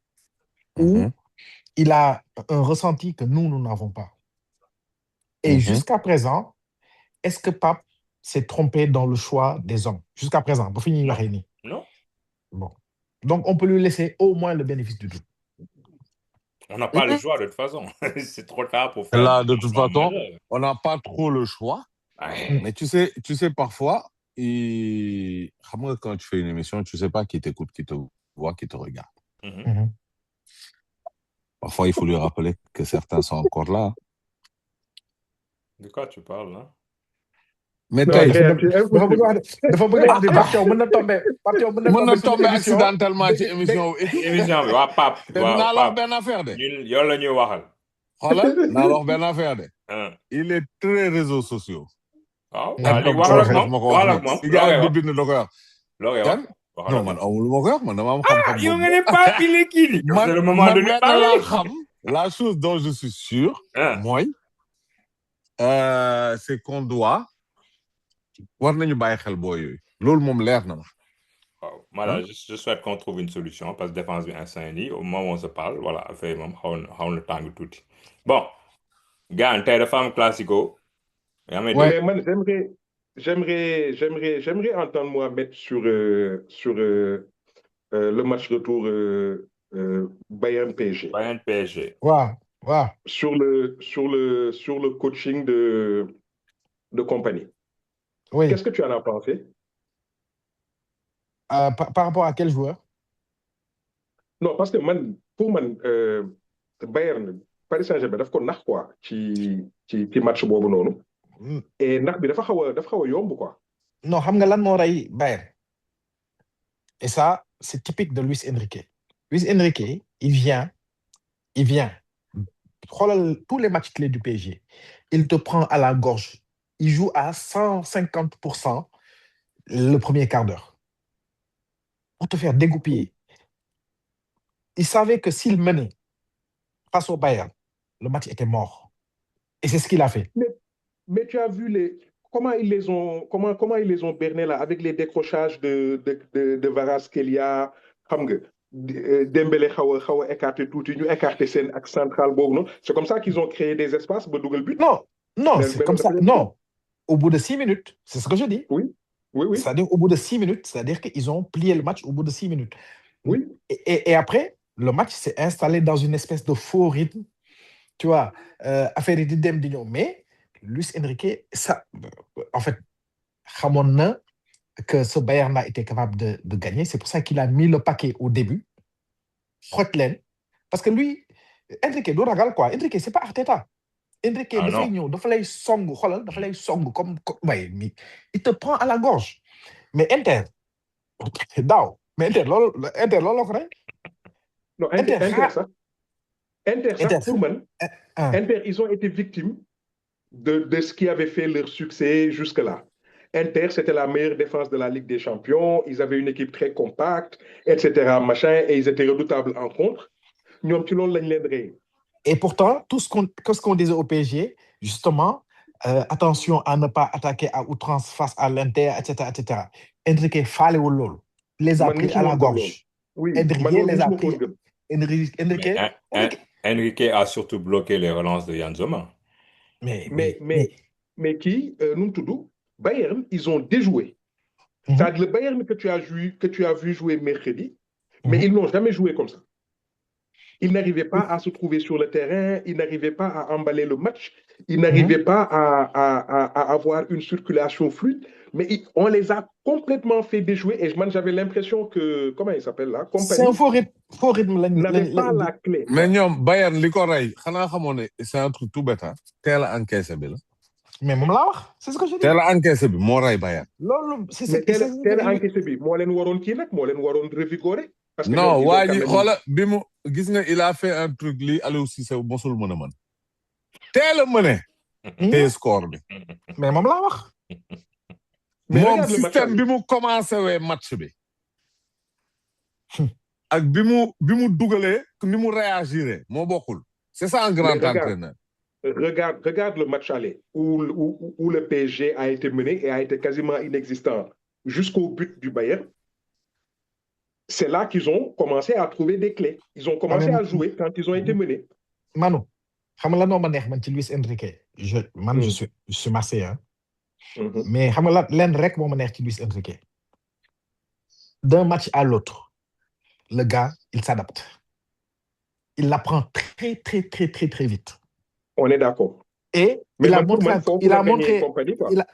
[SPEAKER 2] ou il a un ressenti que nous n'avons pas. Et jusqu'à présent, est-ce que Pape s'est trompé dans le choix des hommes? Jusqu'à présent, pour finir,
[SPEAKER 1] Non.
[SPEAKER 2] Bon. Donc, on peut lui laisser au moins le bénéfice du doute.
[SPEAKER 1] On n'a pas le choix de toute façon. C'est trop tard pour faire.
[SPEAKER 4] Là, de toute façon, on n'a pas trop le choix. Mais tu sais, parfois, quand tu fais une émission, tu ne sais pas qui t'écoute, qui te voit, qui te regarde. Parfois, il faut lui rappeler que certains sont encore là.
[SPEAKER 1] De quoi tu parles, là?
[SPEAKER 4] Mais
[SPEAKER 2] dafa bëgg wax di Pape Thiaw mën na tomber
[SPEAKER 4] accidentellement ci émission
[SPEAKER 1] bi waa Pape.
[SPEAKER 4] naa la wax benn affaire de.
[SPEAKER 1] ñun yow la ñuy waxal.
[SPEAKER 4] Xoolal naa la wax benn affaire de. Il est très réseaux sociaux.
[SPEAKER 1] waaw léegi waxal ak moom
[SPEAKER 4] si gars yi di bind da koy wax.
[SPEAKER 1] loo koy wax
[SPEAKER 4] non man amul lu ma koy wax man dama am xam-xam.
[SPEAKER 1] yow nga ne Pape il est kii di.
[SPEAKER 4] man laa xam la chose dont je suis sûr. mooy c'est qu'on doit. war nañu bàyyi xel boo yooyu loolu moom leer na ma.
[SPEAKER 1] waaw voilà je souhaite qu'on trouve une solution parce que défense bi instant nii au moment où on se parle voilà affaire moom xaw na tàng tuuti bon gars tey dafa am classico.
[SPEAKER 3] Mais man j'aimerais entendre Mohamed sur le match retour Bayern PSG.
[SPEAKER 1] Bayern PSG.
[SPEAKER 2] Wow.
[SPEAKER 3] Sur le coaching de compagnie.
[SPEAKER 2] Oui.
[SPEAKER 3] Qu'est-ce que tu en as pensé?
[SPEAKER 2] Par rapport à quel joueur?
[SPEAKER 3] Non, parce que pour man Bayern Paris Saint-Germain daf ko nax quoi ci match boobu noonu. Et nax bi dafa xaw a yomb quoi.
[SPEAKER 2] Non, xam nga lan moo rey Bayern. Et ça, c'est typique de Luis Enrique. Luis Enrique, il vient. Xoolal tous les matchs clés du PSG. Il te prend à la gorge. Il joue à 150% le premier quart d'heure pour te faire dégoupiller. Il savait que s'il menait face au Bayern, le match était mort. Et c'est ce qu'il a fait.
[SPEAKER 3] Mais tu as vu comment ils les ont bernés là, avec les décrochages de Kvaratskhelia, xam nga, Dembélé xaw a écarté tuuti, ñu écarté seen axe central boobu noonu. C'est comme ça qu'ils ont créé des espaces ba dugal but.
[SPEAKER 2] Non, c'est comme ça. Non, au bout de 6 minutes, c'est ce que je dis.
[SPEAKER 3] Oui.
[SPEAKER 2] C'est-à-dire au bout de 6 minutes, c'est-à-dire qu'ils ont plié le match au bout de 6 minutes.
[SPEAKER 3] Oui.
[SPEAKER 2] Et après, le match s'est installé dans une espèce de faux rythme. Tu vois, affaire yi di dem di ñëw. Mais Luis Enrique, ça, en fait, xamoon na que ce Bayern a été capable de gagner. C'est pour ça qu'il a mis le paquet au début. Xoj leen. Parce que lui, Enrique du ragal quoi. Enrique, c'est pas Arteta. Enrique dafay ñëw dafa lay song xoolal dafa lay song comme waaye il te prend à la gorge. Mais Inter daaw mais Inter loolu la ko rey.
[SPEAKER 3] Non, Inter sax pour man. Inter, ils ont été victimes de ce qui avait fait leur succès jusque-là. Inter, c'était la meilleure défense de la Ligue des Champions. Ils avaient une équipe très compacte, etc. Machin, et ils étaient redoutables en contre. ñoom ci loolu lañ leen rey.
[SPEAKER 2] Et pourtant, tout ce qu'on disait au PSG, justement, attention à ne pas attaquer à outrance face à l'Inter, etc. Enrique faalewul loolu. Les a pris à la gorge.
[SPEAKER 3] Oui,
[SPEAKER 2] Enrique les a pris.
[SPEAKER 1] Enrique a surtout bloqué les relances de Yann Sommer.
[SPEAKER 3] Mais qui, nous tous, Bayern, ils ont déjoué. C'est-à-dire le Bayern que tu as vu jouer mercredi, mais ils n'ont jamais joué comme ça. Ils n'arrivaient pas à se trouver sur le terrain, ils n'arrivaient pas à emballer le match, ils n'arrivaient pas à avoir une circulation fluide, mais on les a complètement fait déjouer. Et j'avais l'impression que, comment il s'appelle là, Compagnie,
[SPEAKER 2] c'est un faux rythme.
[SPEAKER 3] N'avait pas la clé.
[SPEAKER 4] Mais ñoom Bayern li ko rey xanaa xamoon ne c'est un truc tout bête teel a encaissé bi la.
[SPEAKER 2] Mais moom laa wax c'est ce que je dis.
[SPEAKER 4] teel a encaissé bi moo rey Bayern.
[SPEAKER 2] loolu
[SPEAKER 3] mais teel a encaissé bi moo leen waroon kii nag moo leen waroon revigorer.
[SPEAKER 4] Non, waa ji xoola bi mu gis nga il a fait un truc li Aliou Cissé mosul mën a mën. teel a mëne. te score bi.
[SPEAKER 2] mais moom laa wax.
[SPEAKER 4] moom système bi mu commencé wee match bi. ak bi mu dugalee ni mu réagiré moo bokkul. C'est ça un grand entraîneur.
[SPEAKER 3] Regarde le match aller où le PSG a été mené et a été quasiment inexistant jusqu'au but du Bayern. C'est là qu'ils ont commencé à trouver des clés. Ils ont commencé à jouer quand ils ont été menés.
[SPEAKER 2] Manu, xam nga lan moo ma neex man ci Luis Enrique. Je suis Marseillais. Mais xam nga leen rek moo ma neex ci Luis Enrique. D'un match à l'autre, le gars, il s'adapte. Il l'apprend très vite.
[SPEAKER 3] On est d'accord.
[SPEAKER 2] Et il a montré,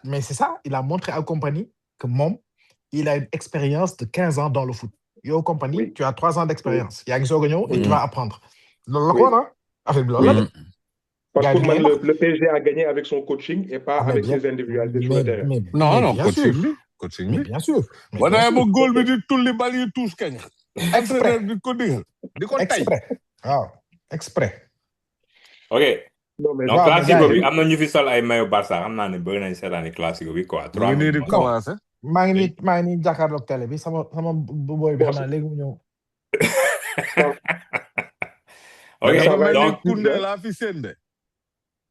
[SPEAKER 2] mais c'est ça, il a montré à Compagnie que il a une expérience de 15 ans dans le foot. Yo Compagnie, oui. Tu as 3 ans d'expérience. Il y a et tu vas apprendre.
[SPEAKER 3] Parce que le PSG a gagné avec son coaching et pas avec ses individualités sur le terrain.
[SPEAKER 4] Non, coaching.
[SPEAKER 2] Mais bien sûr.
[SPEAKER 4] Voilà, mon goal me dit tous les balles tous gagnent.
[SPEAKER 2] Exprès.
[SPEAKER 1] OK. Donc classico bi am na ñu fi sol ay maillot Barça xam naa ne bëgg nañ seetaani classico bi quoi.
[SPEAKER 2] maa ngi nii jàkkaarloog télé bi sama boy bi xanaa léegi mu ñëw.
[SPEAKER 1] OK donc
[SPEAKER 4] Koundé laa fi seen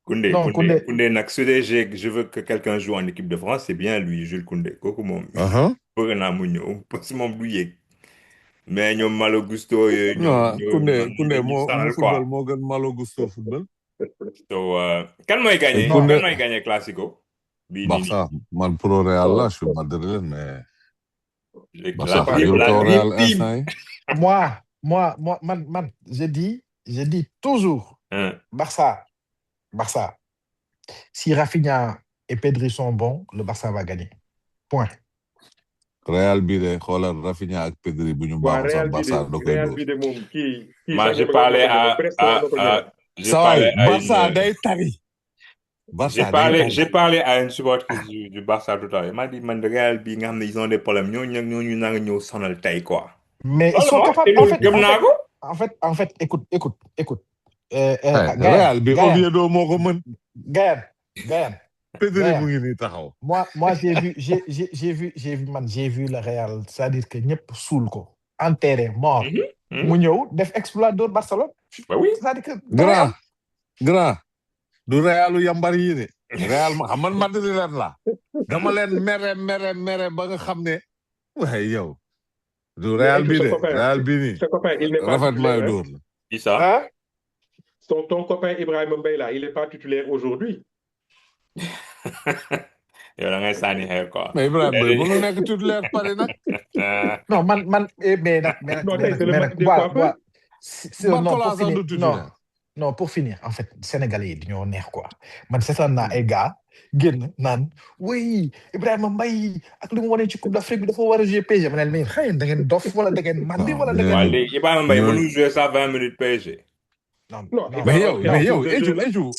[SPEAKER 1] Koundé nag su dee je veux que quelqu'un joue en équipe de France c'est bien lui Jules Koundé kooku moom. bëgg naa mu ñëw parce que moom du yéeg. mais ñoom Malo Gusto yooyu.
[SPEAKER 4] Koundé moo football moo gën Malo Gusto football.
[SPEAKER 1] So kan mooy gagné classico.
[SPEAKER 4] Barça man pro Real là je suis madrilène mais.
[SPEAKER 2] Moi man je dis toujours. Barça. Si Rafinha et Pedri sont bons le Barça va gagner. Point.
[SPEAKER 4] Real bi de xoolal Rafinha ak Pedri bu ñu baaxul sax Barça da koy dóor.
[SPEAKER 1] Moi j'ai parlé à
[SPEAKER 4] Barça day tari.
[SPEAKER 1] J'ai parlé à une supportrice du Barça tout à l'heure. Il m'a dit man Real bi nga xam ne ils ont des problèmes ñooñu na nga ñëw sonal tey quoi.
[SPEAKER 2] Mais ils sont capables en fait écoute.
[SPEAKER 4] Real bi Oviedo moo ko mën.
[SPEAKER 2] Gaël.
[SPEAKER 4] Pedri mu ngi nii taxaw.
[SPEAKER 2] Moi j'ai vu le Real, c'est-à-dire que ñëpp suul ko enterré mort. mu ñëw def exploit de Barcelone.
[SPEAKER 1] Bah oui.
[SPEAKER 2] C'est-à-dire que
[SPEAKER 4] grand du Realu yambar yi de. Real ma man Madrid la dama leen mere ba nga xam ne waaye yow du
[SPEAKER 3] Mais
[SPEAKER 4] Real
[SPEAKER 3] Edou,
[SPEAKER 4] bi de Real bi nii
[SPEAKER 3] ce copain, il n'est pas
[SPEAKER 4] rafet
[SPEAKER 3] titulaire.
[SPEAKER 4] may
[SPEAKER 3] Hein?
[SPEAKER 4] dóor la.
[SPEAKER 1] Qui ça?
[SPEAKER 2] Hein?
[SPEAKER 3] Ton copain Ibrahim Mbaye, là, il n'est pas titulaire aujourd'hui.
[SPEAKER 1] yow da ngay sànni xeer quoi.
[SPEAKER 4] mais Ibrahima Mbaye mënul nekk titulaire Paris nag.
[SPEAKER 2] Non, mais
[SPEAKER 3] Non, c'est le match des coiffeurs.
[SPEAKER 2] non,
[SPEAKER 4] Barcola
[SPEAKER 2] pour
[SPEAKER 4] sax
[SPEAKER 2] finir,
[SPEAKER 4] du titulaire.
[SPEAKER 2] non, pour finir, en fait, Sénégalais yi dañoo neex quoi. Man seetaan naa ay gars génn naan oui Ibrahima Mbaye ak li mu wane ci Coupe d'Afrique bi dafa war a jouer PSG ma ne leen xëy na da ngeen dof wala da ngeen mandi wala da
[SPEAKER 1] waaw
[SPEAKER 2] ngeen.
[SPEAKER 1] léegi Ibrahima Mbaye mënul jouer ça 20 minutes PSG.
[SPEAKER 3] Non,
[SPEAKER 4] mais yow
[SPEAKER 3] de jeu,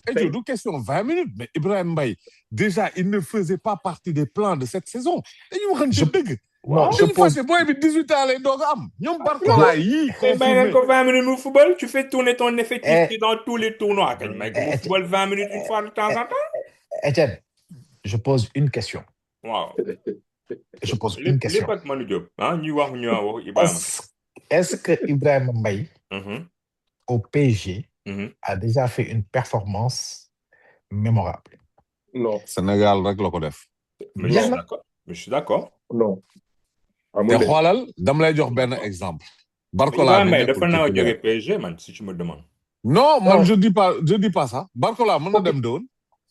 [SPEAKER 4] Edou du question 20 minutes mais Ibrahima Mbaye déjà il ne faisait pas partie des plans de cette saison. dañuy waxante dëgg.
[SPEAKER 2] Non,
[SPEAKER 4] je pense boy bi 18 ans lay doog a am. ñoom Barcola yii
[SPEAKER 1] Mais ko 20 minutes au football, tu fais tourner ton effectif
[SPEAKER 2] Eh.
[SPEAKER 1] dans tous les tournois. Quand même, au football 20 minutes une fois de temps en temps.
[SPEAKER 2] Etienne, je pose une question.
[SPEAKER 1] Wow.
[SPEAKER 2] Je pose une question.
[SPEAKER 1] L'époque Manu Diop, hein, ñu wax Ibrahima.
[SPEAKER 2] Est-ce que Ibrahima Mbaye
[SPEAKER 1] Mhm,
[SPEAKER 2] au PSG
[SPEAKER 1] mhm.
[SPEAKER 2] a déjà fait une performance mémorable?
[SPEAKER 3] Non,
[SPEAKER 4] Sénégal rek la ko def.
[SPEAKER 1] Mais
[SPEAKER 2] Bien là.
[SPEAKER 1] je suis d'accord.
[SPEAKER 3] non.
[SPEAKER 4] te xoolal dama lay jox benn exemple. Barcola
[SPEAKER 1] Ibrahima Mbaye dafa naa
[SPEAKER 4] titulaire.
[SPEAKER 1] jóge PSG man si tu me demandes.
[SPEAKER 4] Non, man
[SPEAKER 2] Non.
[SPEAKER 4] je dis pas ça. Barcola mën na dem de woon.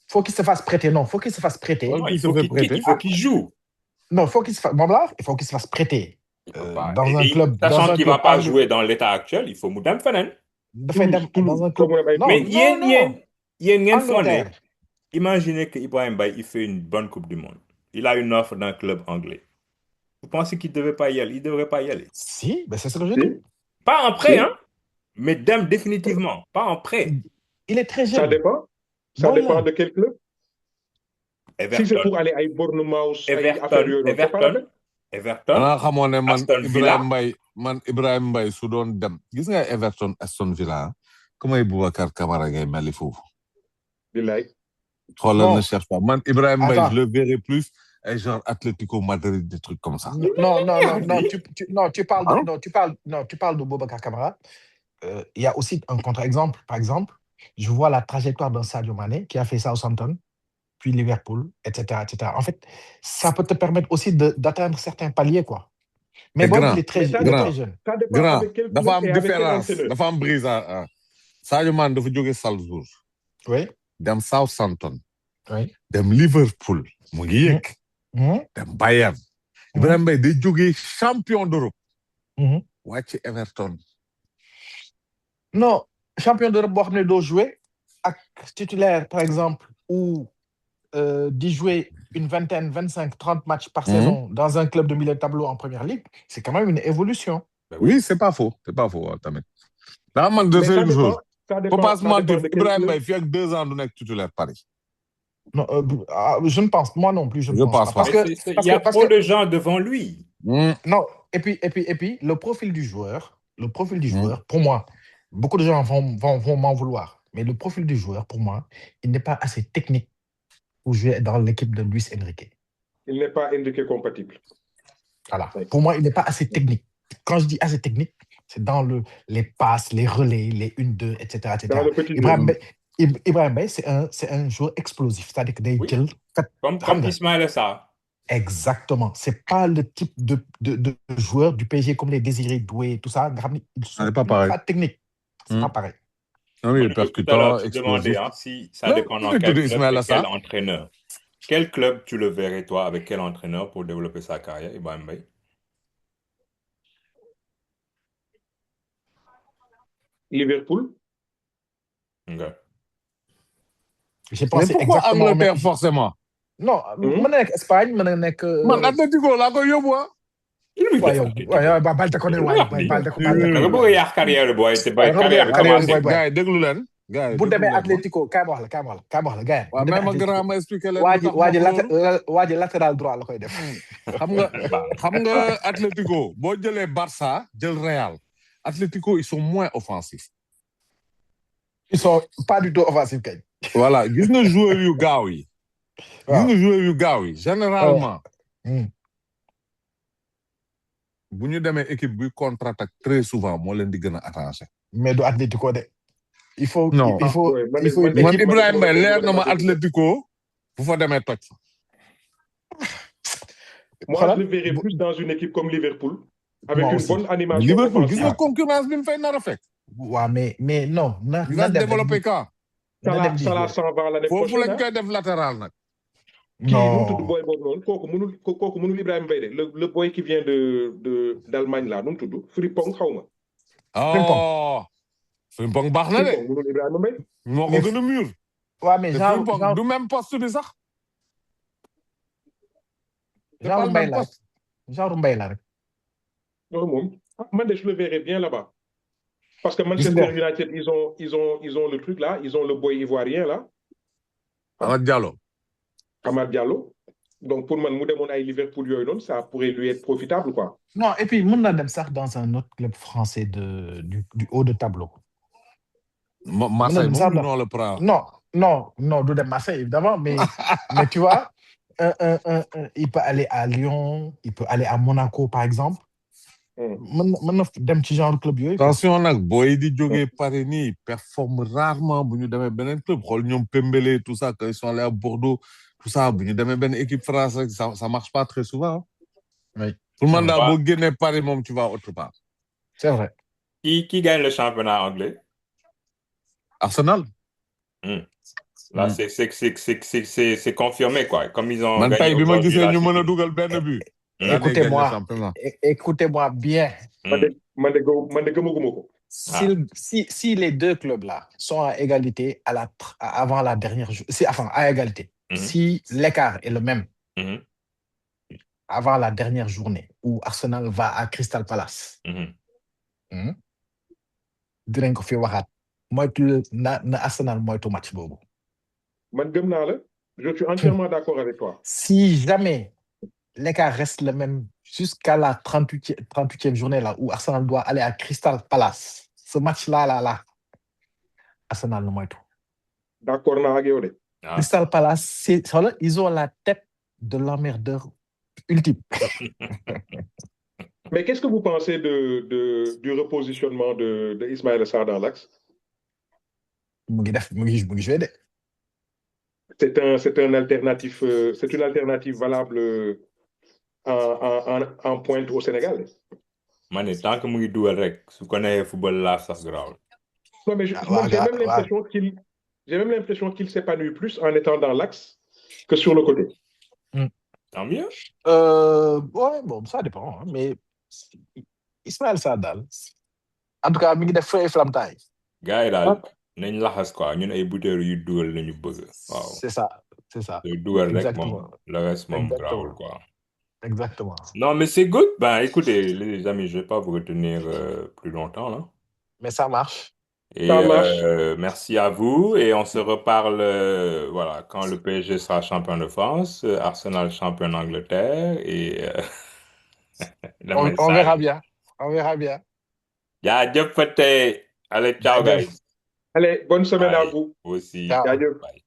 [SPEAKER 2] Faut qu'il se fasse prêter. Non, faut qu'il se fasse prêter.
[SPEAKER 4] Ouais.
[SPEAKER 1] Non,
[SPEAKER 4] qui
[SPEAKER 1] il
[SPEAKER 4] se
[SPEAKER 1] faut
[SPEAKER 4] fait
[SPEAKER 1] qu'il
[SPEAKER 4] prêter.
[SPEAKER 1] il faut qu'il joue.
[SPEAKER 2] Non, faut qu'il se fasse. Bon, là, il faut qu'il se fasse prêter. Dans un club.
[SPEAKER 1] Sachant qu'il ne va pas
[SPEAKER 2] anglais.
[SPEAKER 1] jouer dans l'état actuel, il faut mu dem feneen.
[SPEAKER 2] Dafay dem dans un club. Non,
[SPEAKER 1] Mais
[SPEAKER 2] non.
[SPEAKER 1] yéen ngeen foog ne
[SPEAKER 2] Angleterre.
[SPEAKER 1] imaginez que Ibrahima Mbaye il fait une bonne Coupe du Monde. Il a une offre d'un club anglais. Vous pensez qu'il ne devait pas y aller? Il ne devrait pas y aller.
[SPEAKER 2] Si, ben c'est ce que je dis.
[SPEAKER 1] Pas en prêt,
[SPEAKER 3] Si.
[SPEAKER 1] hein? Mais dem définitivement. Pas en prêt.
[SPEAKER 2] Il est très jeune.
[SPEAKER 3] Ça dépend. Ça
[SPEAKER 2] Voilà.
[SPEAKER 3] dépend de quel club.
[SPEAKER 1] Everton.
[SPEAKER 3] Si c'est pour aller à Bournemouth,
[SPEAKER 1] Everton.
[SPEAKER 4] xanaa xamoon ne man
[SPEAKER 1] Aston Villa.
[SPEAKER 4] Ibrahima Mbaye su doon dem gis nga Everton Aston Villa comme ay Boubacar Camara ngay meli foofu.
[SPEAKER 3] Billaay.
[SPEAKER 4] xoolal
[SPEAKER 2] Non.
[SPEAKER 4] ne cherche pas man Ibrahima Mbaye
[SPEAKER 2] Attends.
[SPEAKER 4] je le verrai plus ay genre Atlético Madrid des trucs comme ça.
[SPEAKER 2] Non, tu parles de Boubacar Camara. Il y a aussi un contre-exemple. Par exemple, je vois la trajectoire d'un Sadio Mané qui a fait Southampton, puis Liverpool, etc., etc. En fait, ça peut te permettre aussi d'atteindre certains paliers, quoi. Mais bon,
[SPEAKER 4] grand,
[SPEAKER 2] il est très
[SPEAKER 4] grand.
[SPEAKER 2] jeune.
[SPEAKER 3] Ça dépend
[SPEAKER 4] Grand
[SPEAKER 3] avec quel
[SPEAKER 4] dafa
[SPEAKER 3] club
[SPEAKER 4] am
[SPEAKER 3] et avec quel
[SPEAKER 4] différence
[SPEAKER 3] entraîneur.
[SPEAKER 4] dafa am brise à Sadio Mané dafa jóge Salzbourg
[SPEAKER 2] Oui.
[SPEAKER 4] dem Southampton
[SPEAKER 2] Oui.
[SPEAKER 4] dem Liverpool mu ngi yëg dem Bayern Ibrahima Mbaye day jóge champion d'Europe wàcc Everton.
[SPEAKER 2] Non, champion d'Europe boo xam ne doo jouer ak titulaire par exemple ou d'y jouer une vingtaine, 25, 30 matchs par saison dans un club de milieu de tableau en première ligue, c'est quand même une évolution.
[SPEAKER 4] Oui, c'est pas faux tamit. Daa man de
[SPEAKER 3] Mais
[SPEAKER 4] faire une chose.
[SPEAKER 3] ça
[SPEAKER 4] Faut
[SPEAKER 3] dépend.
[SPEAKER 4] pas se
[SPEAKER 3] Ça
[SPEAKER 4] mentir,
[SPEAKER 3] dépend de quel
[SPEAKER 4] Ibrahima
[SPEAKER 3] club.
[SPEAKER 4] Mbaye fii ak 2 ans du nekk titulaire Paris.
[SPEAKER 2] Non, je ne pense, moi non plus, je ne pense pas.
[SPEAKER 1] Il y a trop de gens devant lui.
[SPEAKER 2] Non, et puis le profil du joueur, pour moi, beaucoup de gens vont m'en vouloir, mais le profil du joueur, pour moi, il n'est pas assez technique pour jouer dans l'équipe de Luis Enrique.
[SPEAKER 3] Il n'est pas Enrique compatible.
[SPEAKER 2] Voilà. Pour moi, il n'est pas assez technique. Quand je dis assez technique, c'est dans les passes, les relais, les 1-2, etc.
[SPEAKER 3] Dans le petit
[SPEAKER 2] Ibrahima Mbaye, c'est un joueur explosif. C'est-à-dire que day jël.
[SPEAKER 1] Comme Ismaïla Sarr.
[SPEAKER 2] Exactement. C'est pas le type de joueur du PSG comme les Désiré Doué, tout ça. Ils sont pas techniques. C'est pas pareil.
[SPEAKER 4] Oui, percutant,
[SPEAKER 1] explosif. Si ça dépend dans quel club et quel entraîneur. Quel club tu le verrais, toi, avec quel entraîneur pour développer sa carrière, Ibrahima Mbaye?
[SPEAKER 3] Liverpool.
[SPEAKER 1] Okay.
[SPEAKER 2] J'ai pensé
[SPEAKER 4] mais pourquoi
[SPEAKER 2] exactement
[SPEAKER 4] Angleterre forcément?
[SPEAKER 2] Non, mën na nekk Espagne, mën na nekk.
[SPEAKER 4] Man Atlético laa koy yóbbu ah.
[SPEAKER 2] waaye balte ko ne waaye balte ko.
[SPEAKER 1] nga bëgg a yàq carrière booy te bay carrière bi commencé.
[SPEAKER 4] gars yi déglu leen. gars yi
[SPEAKER 2] bu demee Atlético kaay ma wax la gars yi.
[SPEAKER 4] waaw même ma grand ma expliqué leen.
[SPEAKER 2] waa ji latéral droit la koy def.
[SPEAKER 4] xam nga Atlético boo jëlee Barça jël Real Atlético ils sont moins offensifs.
[SPEAKER 2] Ils sont pas du tout offensifs kay.
[SPEAKER 4] Voilà gis nga joueurs yu gaaw yi. Généralement. bu ñu demee équipe buy contre-attaque très souvent moo leen di gën a arrangé.
[SPEAKER 2] mais du Atlético de. il faut
[SPEAKER 4] man Ibrahima Mbaye leer na ma Atlético bu fa demee toj.
[SPEAKER 3] Moi, je
[SPEAKER 2] xoolal
[SPEAKER 3] le verrais plus dans une équipe comme Liverpool, avec
[SPEAKER 2] moi
[SPEAKER 3] une
[SPEAKER 2] aussi.
[SPEAKER 3] bonne animation
[SPEAKER 4] Liverpool gis nga
[SPEAKER 3] offensive.
[SPEAKER 4] concurrence bi mu fay nar a fekk.
[SPEAKER 2] waaw mais non na
[SPEAKER 4] il va se
[SPEAKER 2] dem
[SPEAKER 4] développer quand.
[SPEAKER 2] na
[SPEAKER 3] Salah
[SPEAKER 2] dem di
[SPEAKER 3] Salah
[SPEAKER 2] jouer.
[SPEAKER 3] s'en va l'année
[SPEAKER 4] foofu
[SPEAKER 3] prochaine.
[SPEAKER 4] lañ koy def latéral nag.
[SPEAKER 3] Kii nu mu tudd
[SPEAKER 2] non
[SPEAKER 3] booy boobu noonu kooku mënul Ibrahima Mbaye de le boy qui vient d'Allemagne là nu mu tudd Frimpong xaw ma.
[SPEAKER 2] Frimpong.
[SPEAKER 4] oh Frimpong baax na de.
[SPEAKER 3] Frimpong mënul Ibrahima Mbaye.
[SPEAKER 4] moo ko
[SPEAKER 2] Mais-
[SPEAKER 4] gën a mûr.
[SPEAKER 2] waaw mais
[SPEAKER 4] te
[SPEAKER 2] genre
[SPEAKER 4] Frimpong du même poste bi sax. c'est pas
[SPEAKER 2] genre
[SPEAKER 4] le
[SPEAKER 2] mbay
[SPEAKER 4] même
[SPEAKER 2] la rek
[SPEAKER 4] poste.
[SPEAKER 2] genre mbay la rek.
[SPEAKER 3] Non moom man de je le verrais bien là-bas. Parce que
[SPEAKER 2] Gis
[SPEAKER 3] Manchester
[SPEAKER 2] nga
[SPEAKER 3] United ils ont le truc là, ils ont le boy ivoirien là,
[SPEAKER 4] Amad Diallo.
[SPEAKER 3] Amad Diallo. Donc pour man mu demoon ay Liverpool yooyu noonu ça pourrait lui être profitable quoi.
[SPEAKER 2] non et puis mën na dem sax dans un autre club français du haut de tableau.
[SPEAKER 4] Marseille
[SPEAKER 2] dem
[SPEAKER 4] moom
[SPEAKER 2] sax
[SPEAKER 4] du non le prend.
[SPEAKER 2] non du dem Marseille évidemment mais tu vois il peut aller à Lyon, il peut aller à Monaco par exemple. mën na dem ci genre club yooyu.
[SPEAKER 4] attention nag booy di jógee Paris nii performe rarement bu ñu demee beneen club xool ñoom Pembele tout ça quand ils sont allés à Bordeaux tout ça bu ñu demee benn équipe française ça marche pas très souvent.
[SPEAKER 2] Oui.
[SPEAKER 4] Pour man daal
[SPEAKER 1] Ouais.
[SPEAKER 4] boo génnee Paris moom tu vas autre part.
[SPEAKER 2] C'est vrai.
[SPEAKER 1] Qui gagne le championnat anglais?
[SPEAKER 4] Arsenal.
[SPEAKER 1] Là, c'est confirmé, quoi. Comme ils ont
[SPEAKER 4] man
[SPEAKER 1] gagné
[SPEAKER 4] tey bi ma
[SPEAKER 1] aujourd'hui
[SPEAKER 4] gisee
[SPEAKER 1] la
[SPEAKER 4] ñu mën a
[SPEAKER 1] City.
[SPEAKER 4] dugal benn but. daa day gagné
[SPEAKER 2] Écoutez-moi,
[SPEAKER 4] championnat.
[SPEAKER 2] écoutez-moi bien.
[SPEAKER 3] man de gëmaguma ko.
[SPEAKER 2] Si les deux clubs-là sont à égalité avant la dernière à égalité, si l'écart est le même avant la dernière journée où Arsenal va à Crystal Palace, dinañ ko fi waxaat moytu na Arsenal moytu match boobu.
[SPEAKER 3] Man gëm naa la, je suis entièrement d'accord avec toi.
[SPEAKER 2] Si jamais l'écart reste le même jusqu'à la 38e journée là où Arsenal doit aller à Crystal Palace, ce match-là, Arsenal le moytu.
[SPEAKER 3] D'accord naa ak yow de.
[SPEAKER 2] Crystal Palace, ils ont la tête de l'emmerdeur ultime.
[SPEAKER 3] Mais qu'est-ce que vous pensez du repositionnement de Ismaïla Sarr dans l'axe?
[SPEAKER 2] mu ngi joué de.
[SPEAKER 3] C'est un alternatif, c'est une alternative valable en pointe au Sénégal.
[SPEAKER 1] Man, tant que mu ngi dugal rek su ko neexee football laa sax grave.
[SPEAKER 3] Non, mais j'ai même l'impression qu'il s'épanouit plus en étant dans l'axe que sur le côté.
[SPEAKER 1] Tant mieux.
[SPEAKER 2] Ouais, bon, ça dépend, hein, mais Ismaël Sarr daal en tout cas mi ngi def feu et flamme taille.
[SPEAKER 1] Gars yi daal nañ laxas quoi ñun ay bouteilles yu dugal nañu bëgg. Waaw.
[SPEAKER 2] C'est ça.
[SPEAKER 1] Yu dugal rek
[SPEAKER 2] Exactement.
[SPEAKER 1] moom le reste moom
[SPEAKER 2] Exactement.
[SPEAKER 1] grawul quoi.
[SPEAKER 2] Exactement.
[SPEAKER 1] Non, mais c'est good. Ben, écoutez, les amis, je vais pas vous retenir plus longtemps là.
[SPEAKER 2] Mais ça marche.
[SPEAKER 1] Et
[SPEAKER 3] Ça marche.
[SPEAKER 1] merci à vous et on se reparle voilà quand le PSG sera champion de France, Arsenal champion d'Angleterre et
[SPEAKER 2] On verra bien. On verra bien.
[SPEAKER 1] jaajëf Fate. Allez, ciao guys.
[SPEAKER 3] Allez, bonne semaine à
[SPEAKER 1] Bye.
[SPEAKER 3] vous.
[SPEAKER 1] Vous aussi.
[SPEAKER 2] Ciao.
[SPEAKER 3] Jaajëf.
[SPEAKER 1] Bye.